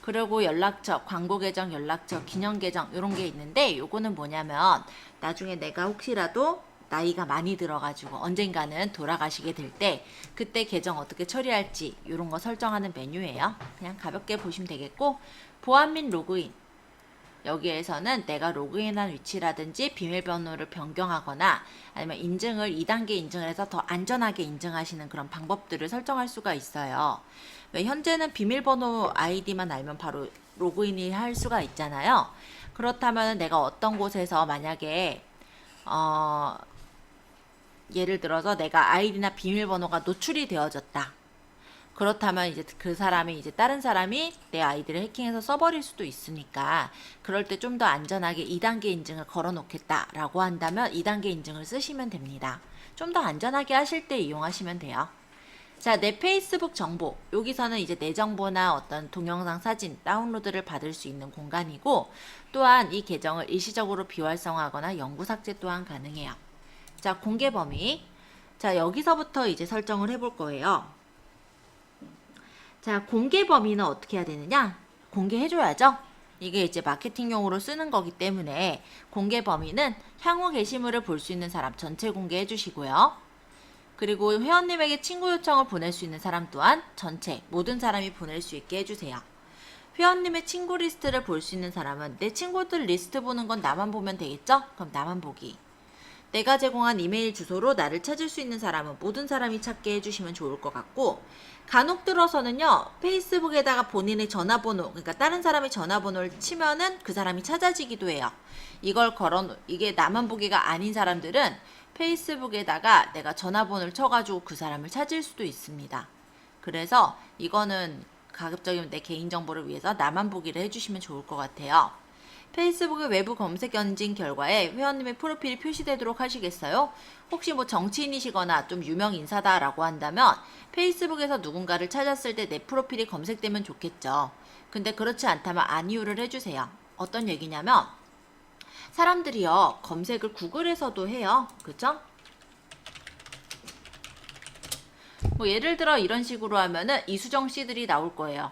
그리고 연락처, 광고 계정, 연락처, 기념 계정 이런 게 있는데 요거는 뭐냐면 나중에 내가 혹시라도 나이가 많이 들어가지고 언젠가는 돌아가시게 될 때 그때 계정 어떻게 처리할지 이런 거 설정하는 메뉴예요. 그냥 가볍게 보시면 되겠고 보안 및 로그인 여기에서는 내가 로그인한 위치라든지 비밀번호를 변경하거나 아니면 인증을 2단계 인증을 해서 더 안전하게 인증하시는 그런 방법들을 설정할 수가 있어요. 왜 현재는 비밀번호 아이디만 알면 바로 로그인이 할 수가 있잖아요. 그렇다면 내가 어떤 곳에서 만약에 예를 들어서 내가 아이디나 비밀번호가 노출이 되어졌다. 그렇다면 이제 그 사람이 이제 다른 사람이 내 아이디를 해킹해서 써버릴 수도 있으니까 그럴 때 좀 더 안전하게 2단계 인증을 걸어 놓겠다라고 한다면 2단계 인증을 쓰시면 됩니다. 좀 더 안전하게 하실 때 이용하시면 돼요. 자, 내 페이스북 정보. 여기서는 이제 내 정보나 어떤 동영상, 사진, 다운로드를 받을 수 있는 공간이고 또한 이 계정을 일시적으로 비활성화하거나 영구 삭제 또한 가능해요. 자, 공개 범위. 자, 여기서부터 이제 설정을 해볼 거예요. 자, 공개 범위는 어떻게 해야 되느냐? 공개해줘야죠. 이게 이제 마케팅용으로 쓰는 거기 때문에 공개 범위는 향후 게시물을 볼 수 있는 사람 전체 공개해 주시고요. 그리고 회원님에게 친구 요청을 보낼 수 있는 사람 또한 전체 모든 사람이 보낼 수 있게 해주세요. 회원님의 친구 리스트를 볼 수 있는 사람은 내 친구들 리스트 보는 건 나만 보면 되겠죠? 그럼 나만 보기. 내가 제공한 이메일 주소로 나를 찾을 수 있는 사람은 모든 사람이 찾게 해주시면 좋을 것 같고 간혹 들어서는요 페이스북에다가 본인의 전화번호 그러니까 다른 사람의 전화번호를 치면은 그 사람이 찾아지기도 해요. 이걸 이게 나만 보기가 아닌 사람들은 페이스북에다가 내가 전화번호를 쳐가지고 그 사람을 찾을 수도 있습니다. 그래서 이거는 가급적이면 내 개인정보를 위해서 나만 보기를 해주시면 좋을 것 같아요. 페이스북의 외부 검색 엔진 결과에 회원님의 프로필이 표시되도록 하시겠어요? 혹시 뭐 정치인이시거나 좀 유명 인사다라고 한다면 페이스북에서 누군가를 찾았을 때 내 프로필이 검색되면 좋겠죠. 근데 그렇지 않다면 아니오를 해주세요. 어떤 얘기냐면 사람들이요 검색을 구글에서도 해요. 그죠? 뭐 예를 들어 이런 식으로 하면은 이수정 씨들이 나올 거예요.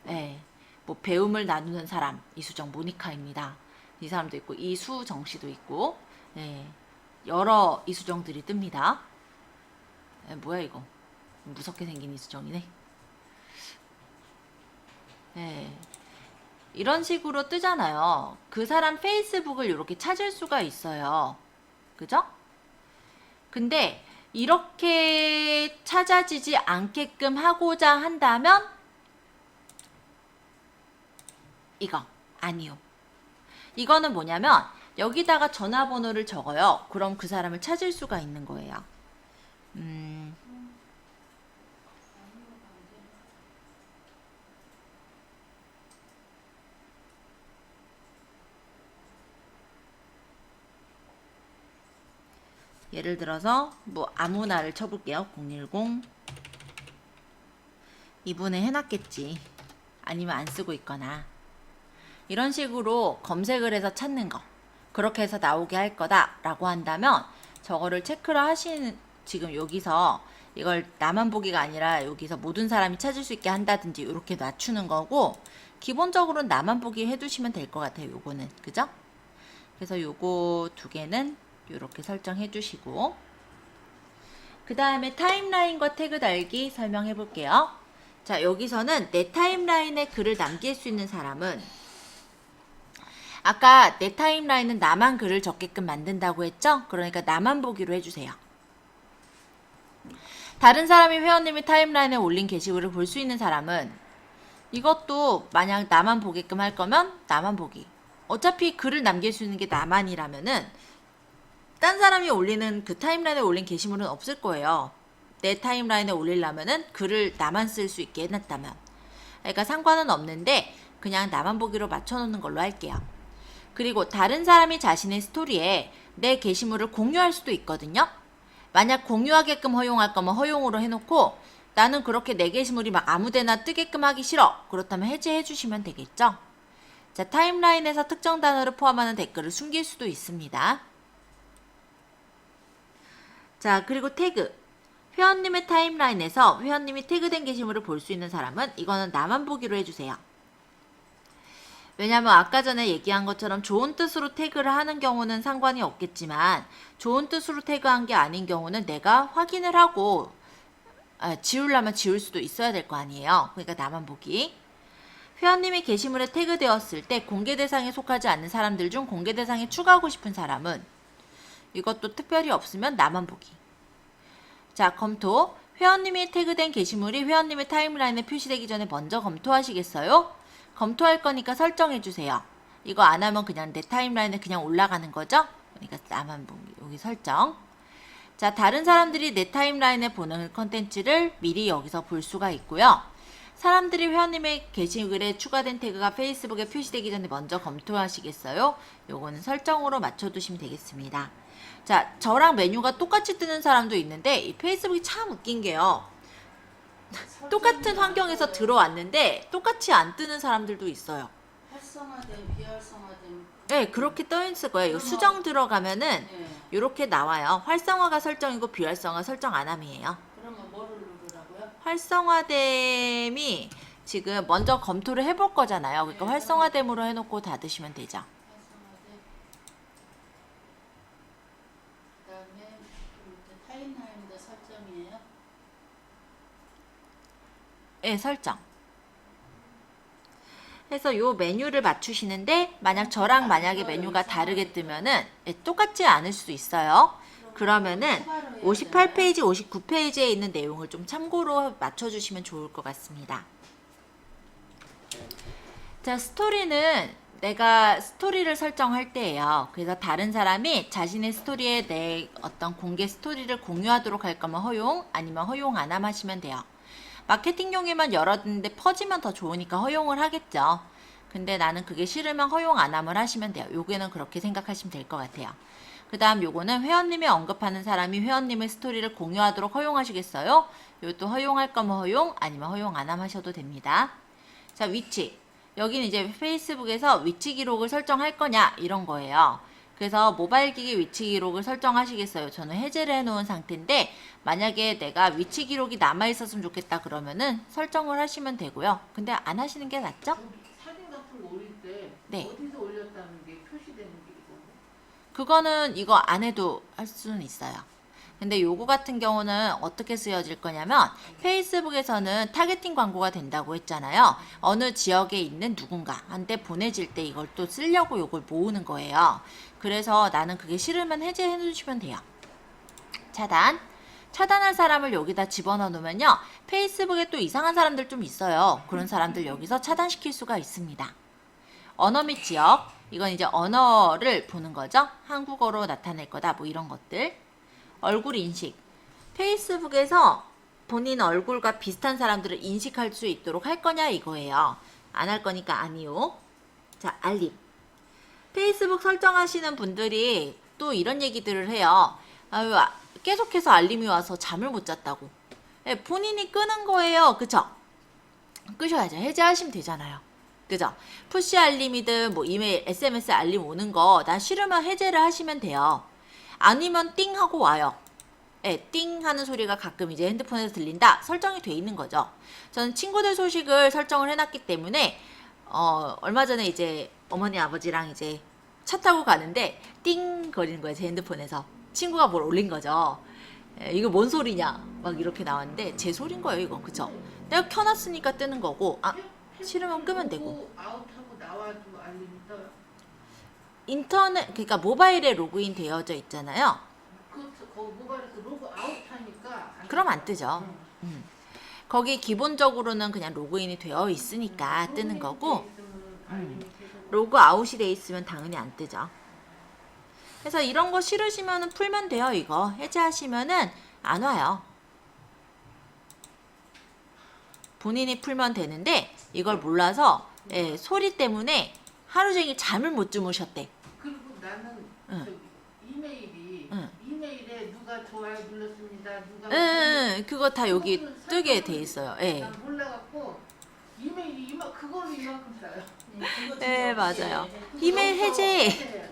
네. 뭐 배움을 나누는 사람 이수정 모니카입니다. 이 사람도 있고 이수정 씨도 있고 네, 여러 이수정들이 뜹니다. 네, 뭐야 이거 무섭게 생긴 이수정이네. 네, 이런 식으로 뜨잖아요. 그 사람 페이스북을 이렇게 찾을 수가 있어요. 그죠? 근데 이렇게 찾아지지 않게끔 하고자 한다면 이거 아니요. 이거는 뭐냐면 여기다가 전화번호를 적어요. 그럼 그 사람을 찾을 수가 있는 거예요. 예를 들어서 뭐 아무나를 쳐볼게요. 010 이분은 해놨겠지. 아니면 안 쓰고 있거나 이런 식으로 검색을 해서 찾는 거 그렇게 해서 나오게 할 거다 라고 한다면 저거를 체크를 하시는 지금 여기서 이걸 나만 보기가 아니라 여기서 모든 사람이 찾을 수 있게 한다든지 이렇게 낮추는 거고 기본적으로 나만 보기 해두시면 될 것 같아요. 요거는 그죠? 그래서 요거 두 개는 이렇게 설정해 주시고 그 다음에 타임라인과 태그 달기 설명해 볼게요. 자, 여기서는 내 타임라인에 글을 남길 수 있는 사람은 아까 내 타임라인은 나만 글을 적게끔 만든다고 했죠? 그러니까 나만 보기로 해주세요. 다른 사람이 회원님이 타임라인에 올린 게시물을 볼 수 있는 사람은 이것도 만약 나만 보게끔 할 거면 나만 보기. 어차피 글을 남길 수 있는 게 나만이라면은 딴 사람이 올리는 그 타임라인에 올린 게시물은 없을 거예요. 내 타임라인에 올리려면은 글을 나만 쓸 수 있게 해놨다면. 그러니까 상관은 없는데 그냥 나만 보기로 맞춰놓는 걸로 할게요. 그리고 다른 사람이 자신의 스토리에 내 게시물을 공유할 수도 있거든요. 만약 공유하게끔 허용할 거면 허용으로 해놓고 나는 그렇게 내 게시물이 막 아무데나 뜨게끔 하기 싫어. 그렇다면 해제해 주시면 되겠죠. 자, 타임라인에서 특정 단어를 포함하는 댓글을 숨길 수도 있습니다. 자, 그리고 태그. 회원님의 타임라인에서 회원님이 태그된 게시물을 볼 수 있는 사람은 이거는 나만 보기로 해주세요. 왜냐면 아까 전에 얘기한 것처럼 좋은 뜻으로 태그를 하는 경우는 상관이 없겠지만 좋은 뜻으로 태그한 게 아닌 경우는 내가 확인을 하고 지우려면 지울 수도 있어야 될 거 아니에요. 그러니까 나만 보기. 회원님이 게시물에 태그되었을 때 공개 대상에 속하지 않는 사람들 중 공개 대상에 추가하고 싶은 사람은 이것도 특별히 없으면 나만 보기. 자, 검토. 회원님이 태그된 게시물이 회원님의 타임라인에 표시되기 전에 먼저 검토하시겠어요? 검토할 거니까 설정해 주세요. 이거 안 하면 그냥 내 타임라인에 그냥 올라가는 거죠? 그러니까 나만 보기. 여기 설정. 자, 다른 사람들이 내 타임라인에 보는 컨텐츠를 미리 여기서 볼 수가 있고요. 사람들이 회원님의 게시글에 추가된 태그가 페이스북에 표시되기 전에 먼저 검토하시겠어요? 요거는 설정으로 맞춰두시면 되겠습니다. 자, 저랑 메뉴가 똑같이 뜨는 사람도 있는데 이 페이스북이 참 웃긴 게요. 똑같은 환경에서 들어왔는데 똑같이 안 뜨는 사람들도 있어요. 활성화된 비활성화된. 네, 그렇게 떠 있을 거예요. 이거 수정 들어가면은 네. 이렇게 나와요. 활성화가 설정이고 비활성화 설정 안함이에요. 그러면 뭐를 누르라고요? 활성화됨이 지금 먼저 검토를 해볼 거잖아요. 그러니까 네. 활성화됨으로 해놓고 닫으시면 되죠. 활성화된. 그다음에 그 타임라인도 설정이에요. 네, 설정. 해서 요 메뉴를 맞추시는데 만약 저랑 만약에 메뉴가 다르게 뜨면은 똑같지 않을 수 있어요. 그러면은 58페이지, 59페이지에 있는 내용을 좀 참고로 맞춰주시면 좋을 것 같습니다. 자, 스토리는 내가 스토리를 설정할 때예요. 그래서 다른 사람이 자신의 스토리에 내 어떤 공개 스토리를 공유하도록 할 거면 허용, 아니면 허용 안함 하시면 돼요. 마케팅용에만 열었는데 퍼지면 더 좋으니까 허용을 하겠죠. 근데 나는 그게 싫으면 허용 안함을 하시면 돼요. 요게는 그렇게 생각하시면 될 것 같아요. 그 다음 요거는 회원님이 언급하는 사람이 회원님의 스토리를 공유하도록 허용하시겠어요? 요것도 허용할 거면 허용, 아니면 허용 안함 하셔도 됩니다. 자, 위치. 여기는 이제 페이스북에서 위치 기록을 설정할 거냐 이런 거예요. 그래서 모바일 기기 위치 기록을 설정하시겠어요? 저는 해제를 해놓은 상태인데 만약에 내가 위치 기록이 남아있었으면 좋겠다 그러면은 설정을 하시면 되고요. 근데 안 하시는 게 낫죠? 저기 사진 같은 거 올릴 때 네. 어디서 올렸다는 게 표시되는 게 이거. 그거는 이거 안 해도 할 수는 있어요. 근데 요거 같은 경우는 어떻게 쓰여질 거냐면 페이스북에서는 타겟팅 광고가 된다고 했잖아요. 어느 지역에 있는 누군가한테 보내질 때 이걸 또 쓰려고 요걸 모으는 거예요. 그래서 나는 그게 싫으면 해제해 주시면 돼요. 차단. 차단할 사람을 여기다 집어넣어 놓으면요. 페이스북에 또 이상한 사람들 좀 있어요. 그런 사람들 여기서 차단시킬 수가 있습니다. 언어 및 지역. 이건 이제 언어를 보는 거죠. 한국어로 나타낼 거다. 뭐 이런 것들. 얼굴 인식. 페이스북에서 본인 얼굴과 비슷한 사람들을 인식할 수 있도록 할 거냐 이거예요. 안 할 거니까 아니요. 자, 알림. 페이스북 설정하시는 분들이 또 이런 얘기들을 해요. 아유, 계속해서 알림이 와서 잠을 못 잤다고. 네, 본인이 끄는 거예요. 그쵸? 끄셔야죠. 해제하시면 되잖아요. 그죠? 푸시 알림이든 뭐 이메일, SMS 알림 오는 거 나 싫으면 해제를 하시면 돼요. 아니면 띵 하고 와요. 네, 띵 하는 소리가 가끔 이제 핸드폰에서 들린다. 설정이 돼 있는 거죠. 저는 친구들 소식을 설정을 해놨기 때문에 얼마 전에 이제 어머니 아버지랑 이제 차 타고 가는데 띵 거리는 거예요. 제 핸드폰에서. 친구가 뭘 올린 거죠. 이거 뭔 소리냐 막 이렇게 나왔는데 제 소린 거예요 이건. 그쵸? 내가 켜놨으니까 뜨는 거고 싫으면 끄면 되고. 아웃하고 나와도 알림이 떠요. 인터넷 그러니까 모바일에 로그인 되어져 있잖아요. 그 모바일에서 로그 아웃하니까. 그럼 안 뜨죠. 거기 기본적으로는 그냥 로그인이 되어 있으니까 뜨는 거고 로그 아웃이 돼 있으면 당연히 안 뜨죠. 그래서 이런 거 싫으시면 풀면 돼요. 이거 해제하시면은 안 와요. 본인이 풀면 되는데 이걸 몰라서 소리 때문에 하루 종일 잠을 못 주무셨대. 그리고 나는 저기 이메일에 누가 좋아요 눌렀습니다. 누가 그거 다 여기 뜨게 돼 있어요. 난 몰라갖고 이메일이 그걸로 이만큼 쌓여. 네, 맞아요. 이메일 해제.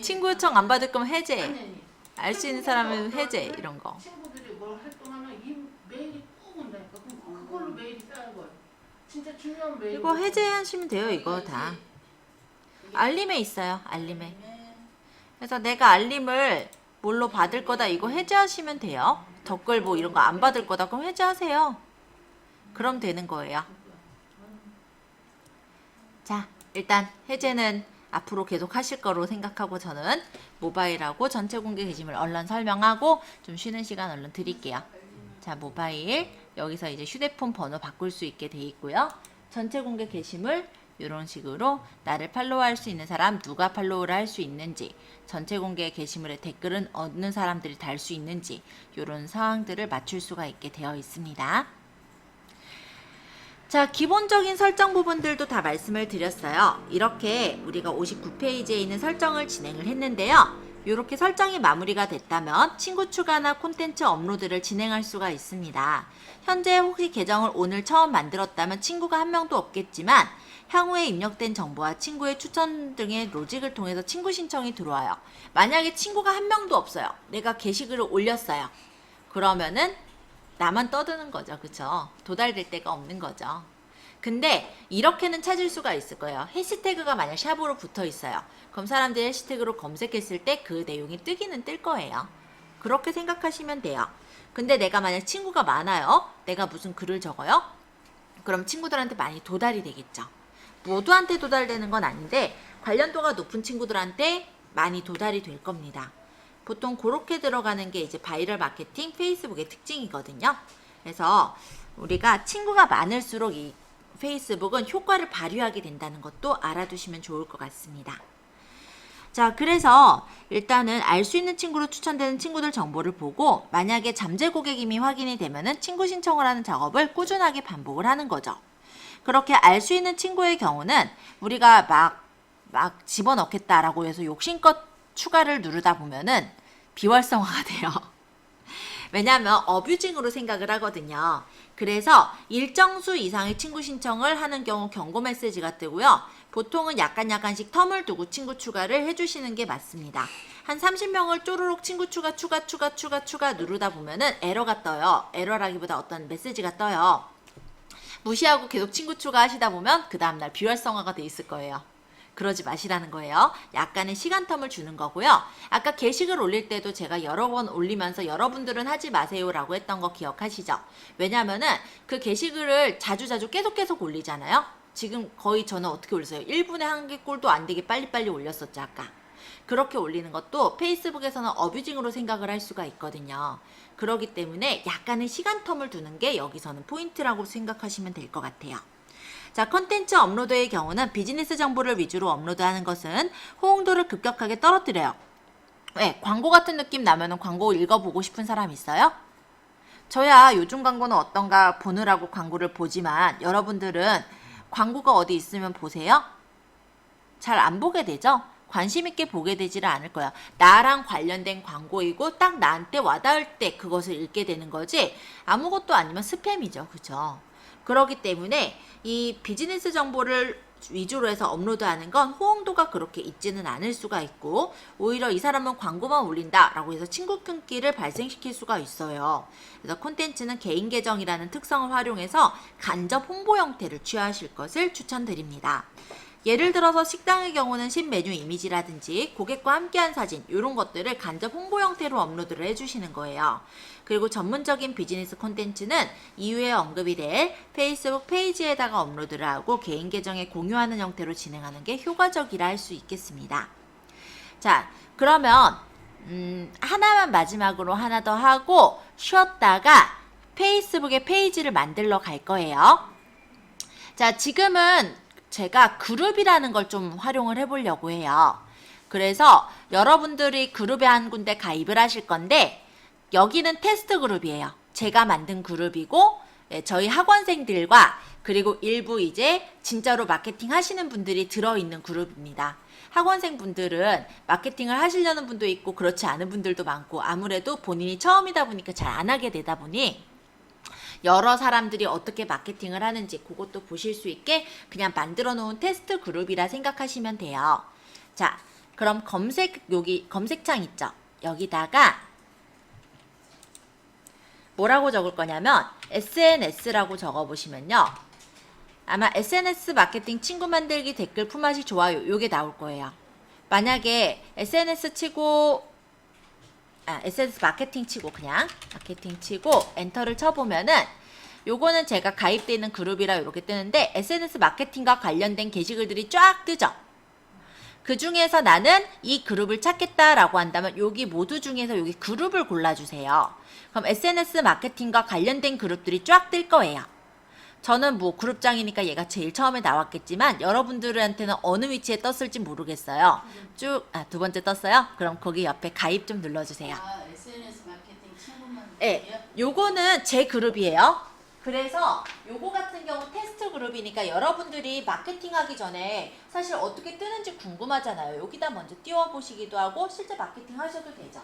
친구 요청 안 받을 거면 해제. 알 수 있는 사람은 해제 이런 거. 친구들이 뭘 활동하면 이 메일이 꼭 온다니까. 그럼 그걸로 메일이 쌓인 거예요. 진짜 중요한 메일. 이거 해제하시면 돼요. 이거 다. 알림에 있어요. 알림에. 그래서 내가 알림을 뭘로 받을 거다 이거 해제하시면 돼요. 댓글 뭐 이런 거 안 받을 거다 그럼 해제하세요. 그럼 되는 거예요. 자, 일단 해제는 앞으로 계속 하실 거로 생각하고 저는 모바일하고 전체 공개 게시물 얼른 설명하고 좀 쉬는 시간 얼른 드릴게요. 자, 모바일 여기서 이제 휴대폰 번호 바꿀 수 있게 돼 있고요. 전체 공개 게시물 이런 식으로 나를 팔로우할 수 있는 사람, 누가 팔로우를 할 수 있는지, 전체 공개 게시물에 댓글은 어느 사람들이 달 수 있는지 이런 사항들을 맞출 수가 있게 되어 있습니다. 자, 기본적인 설정 부분들도 다 말씀을 드렸어요. 이렇게 우리가 59페이지에 있는 설정을 진행을 했는데요. 이렇게 설정이 마무리가 됐다면 친구 추가나 콘텐츠 업로드를 진행할 수가 있습니다. 현재 혹시 계정을 오늘 처음 만들었다면 친구가 한 명도 없겠지만 향후에 입력된 정보와 친구의 추천 등의 로직을 통해서 친구 신청이 들어와요. 만약에 친구가 한 명도 없어요. 내가 게시글을 올렸어요. 그러면은 나만 떠드는 거죠. 그쵸? 도달될 데가 없는 거죠. 근데 이렇게는 찾을 수가 있을 거예요. 해시태그가 만약 샵으로 붙어 있어요. 그럼 사람들이 해시태그로 검색했을 때 그 내용이 뜨기는 뜰 거예요. 그렇게 생각하시면 돼요. 근데 내가 만약 친구가 많아요. 내가 무슨 글을 적어요. 그럼 친구들한테 많이 도달이 되겠죠. 모두한테 도달되는 건 아닌데 관련도가 높은 친구들한테 많이 도달이 될 겁니다. 보통 그렇게 들어가는 게 이제 바이럴 마케팅 페이스북의 특징이거든요. 그래서 우리가 친구가 많을수록 이 페이스북은 효과를 발휘하게 된다는 것도 알아두시면 좋을 것 같습니다. 자, 그래서 일단은 알 수 있는 친구로 추천되는 친구들 정보를 보고 만약에 잠재 고객임이 확인이 되면은 친구 신청을 하는 작업을 꾸준하게 반복을 하는 거죠. 그렇게 알 수 있는 친구의 경우는 우리가 막 집어넣겠다라고 해서 욕심껏 추가를 누르다 보면은 비활성화가 돼요. 왜냐하면 어뷰징으로 생각을 하거든요. 그래서 일정 수 이상의 친구 신청을 하는 경우 경고 메시지가 뜨고요. 보통은 약간씩 텀을 두고 친구 추가를 해주시는 게 맞습니다. 한 30명을 쪼르륵 친구 추가 누르다 보면은 에러가 떠요. 에러라기보다 어떤 메시지가 떠요. 무시하고 계속 친구 추가 하시다 보면 그 다음날 비활성화가 돼 있을 거예요. 그러지 마시라는 거예요. 약간의 시간 텀을 주는 거고요. 아까 게시글 올릴 때도 제가 여러 번 올리면서 여러분들은 하지 마세요 라고 했던 거 기억하시죠? 왜냐면은 그 게시글을 자주 계속 올리잖아요. 지금 거의 저는 어떻게 올렸어요? 1분에 한 개 꼴도 안 되게 빨리빨리 올렸었죠, 아까. 그렇게 올리는 것도 페이스북에서는 어뷰징으로 생각을 할 수가 있거든요. 그렇기 때문에 약간의 시간 텀을 두는 게 여기서는 포인트라고 생각하시면 될 것 같아요. 자, 컨텐츠 업로드의 경우는 비즈니스 정보를 위주로 업로드하는 것은 호응도를 급격하게 떨어뜨려요. 왜? 광고 같은 느낌 나면은 광고 읽어보고 싶은 사람 있어요? 저야 요즘 광고는 어떤가 보느라고 광고를 보지만 여러분들은 광고가 어디 있으면 보세요? 잘 안 보게 되죠? 관심 있게 보게 되지를 않을 거야. 나랑 관련된 광고이고 딱 나한테 와닿을 때 그것을 읽게 되는 거지 아무것도 아니면 스팸이죠. 그죠? 그렇기 때문에 이 비즈니스 정보를 위주로 해서 업로드하는 건 호응도가 그렇게 있지는 않을 수가 있고 오히려 이 사람은 광고만 올린다라고 해서 친구 끊기를 발생시킬 수가 있어요. 그래서 콘텐츠는 개인 계정이라는 특성을 활용해서 간접 홍보 형태를 취하실 것을 추천드립니다. 예를 들어서 식당의 경우는 신메뉴 이미지라든지 고객과 함께한 사진 이런 것들을 간접 홍보 형태로 업로드를 해주시는 거예요. 그리고 전문적인 비즈니스 콘텐츠는 이후에 언급이 될 페이스북 페이지에다가 업로드를 하고 개인 계정에 공유하는 형태로 진행하는 게 효과적이라 할 수 있겠습니다. 자, 그러면 하나만 마지막으로 하나 더 하고 쉬었다가 페이스북에 페이지를 만들러 갈 거예요. 자, 지금은 제가 그룹이라는 걸 좀 활용을 해보려고 해요. 그래서 여러분들이 그룹에 한 군데 가입을 하실 건데 여기는 테스트 그룹이에요. 제가 만든 그룹이고 저희 학원생들과 그리고 일부 이제 진짜로 마케팅 하시는 분들이 들어있는 그룹입니다. 학원생 분들은 마케팅을 하시려는 분도 있고 그렇지 않은 분들도 많고 아무래도 본인이 처음이다 보니까 잘 안 하게 되다 보니 여러 사람들이 어떻게 마케팅을 하는지 그것도 보실 수 있게 그냥 만들어 놓은 테스트 그룹이라 생각하시면 돼요. 자, 그럼 여기 검색창 있죠? 여기다가 뭐라고 적을 거냐면 SNS라고 적어보시면요. 아마 SNS 마케팅 친구 만들기 댓글 품앗이 좋아요 요게 나올 거예요. 만약에 SNS 마케팅 치고 그냥 마케팅 치고 엔터를 쳐보면은 요거는 제가 가입되어 있는 그룹이라 이렇게 뜨는데 SNS 마케팅과 관련된 게시글들이 쫙 뜨죠. 그 중에서 나는 이 그룹을 찾겠다라고 한다면 여기 모두 중에서 여기 그룹을 골라주세요. 그럼 SNS 마케팅과 관련된 그룹들이 쫙 뜰 거예요. 저는 뭐 그룹장이니까 얘가 제일 처음에 나왔겠지만 여러분들한테는 어느 위치에 떴을지 모르겠어요. 쭉, 두 번째 떴어요? 그럼 거기 옆에 가입 좀 눌러주세요. 아, SNS 마케팅 친구만. 네, 요거는 제 그룹이에요. 그래서 요거 같은 경우 테스트 그룹이니까 여러분들이 마케팅 하기 전에 사실 어떻게 뜨는지 궁금하잖아요. 여기다 먼저 띄워보시기도 하고 실제 마케팅 하셔도 되죠.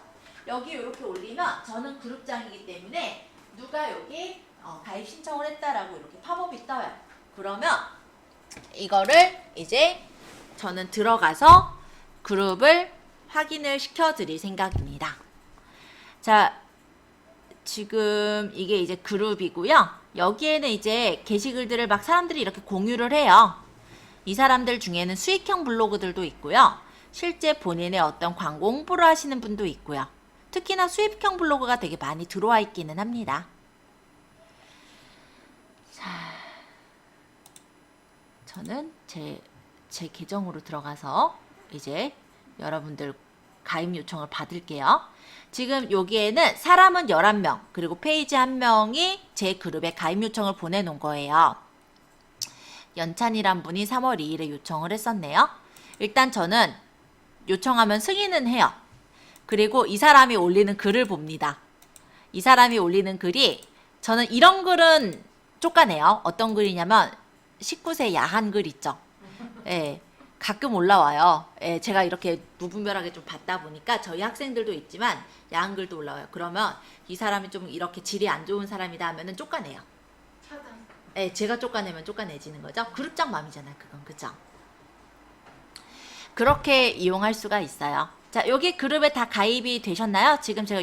여기 이렇게 올리면 저는 그룹장이기 때문에 누가 여기 가입 신청을 했다라고 이렇게 팝업이 떠요. 그러면 이거를 이제 저는 들어가서 그룹을 확인을 시켜드릴 생각입니다. 자, 지금 이게 이제 그룹이고요. 여기에는 이제 게시글들을 막 사람들이 이렇게 공유를 해요. 이 사람들 중에는 수익형 블로그들도 있고요. 실제 본인의 어떤 광고 홍보를 하시는 분도 있고요. 특히나 수익형 블로그가 되게 많이 들어와 있기는 합니다. 자, 저는 제 계정으로 들어가서 이제 여러분들 가입 요청을 받을게요. 지금 여기에는 사람은 11명, 그리고 페이지 1명이 제 그룹에 가입 요청을 보내놓은 거예요. 연찬이란 분이 3월 2일에 요청을 했었네요. 일단 저는 요청하면 승인은 해요. 그리고 이 사람이 올리는 글을 봅니다. 이 사람이 올리는 글이, 저는 이런 글은 쫓아내요. 어떤 글이냐면 19세 야한 글 있죠. 예. 가끔 올라와요. 예, 제가 이렇게 무분별하게 좀 봤다 보니까 저희 학생들도 있지만 야한 글도 올라와요. 그러면 이 사람이 좀 이렇게 질이 안 좋은 사람이다 하면은 쫓아내요. 차단. 예, 제가 쫓아내면 쫓아내지는 거죠. 그룹장 맘이잖아요, 그건. 그죠? 그렇게 이용할 수가 있어요. 자, 여기 그룹에 다 가입이 되셨나요? 지금 제가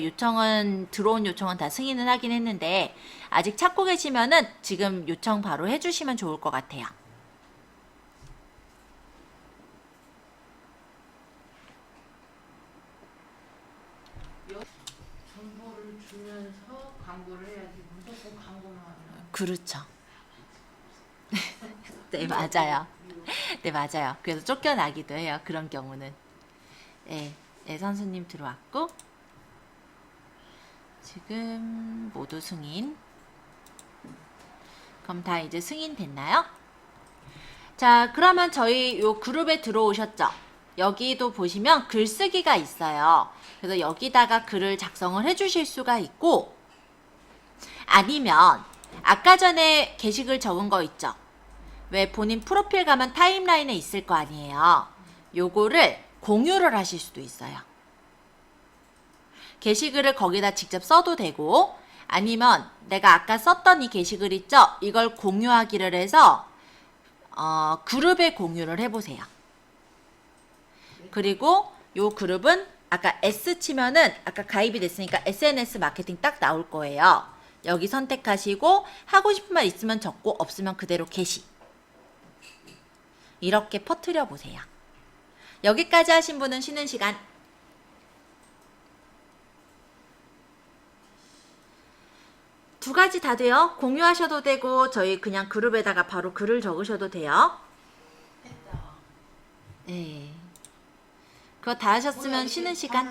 들어온 요청은 다 승인을 하긴 했는데 아직 찾고 계시면은 지금 요청 바로 해주시면 좋을 것 같아요. 정보를 주면서 광고를 해야지 무조건 광고만 하면. 그렇죠. 네, 맞아요. 네, 맞아요. 그래서 쫓겨나기도 해요. 그런 경우는. 네, 네, 선수님 들어왔고 지금 모두 승인. 그럼 다 이제 승인 됐나요? 자, 그러면 저희 요 그룹에 들어오셨죠? 여기도 보시면 글쓰기가 있어요. 그래서 여기다가 글을 작성을 해주실 수가 있고, 아니면 아까 전에 게시글 적은 거 있죠? 왜 본인 프로필 가면 타임라인에 있을 거 아니에요. 요거를 공유를 하실 수도 있어요. 게시글을 거기다 직접 써도 되고, 아니면 내가 아까 썼던 이 게시글 있죠? 이걸 공유하기를 해서 그룹에 공유를 해보세요. 그리고 요 그룹은 아까 S 치면은 아까 가입이 됐으니까 SNS 마케팅 딱 나올 거예요. 여기 선택하시고 하고 싶은 말 있으면 적고 없으면 그대로 게시. 이렇게 퍼뜨려 보세요. 여기까지 하신 분은 쉬는 시간. 두 가지 다 돼요. 공유하셔도 되고 저희 그냥 그룹에다가 바로 글을 적으셔도 돼요. 했다. 네. 그거 다 하셨으면 쉬는 시간.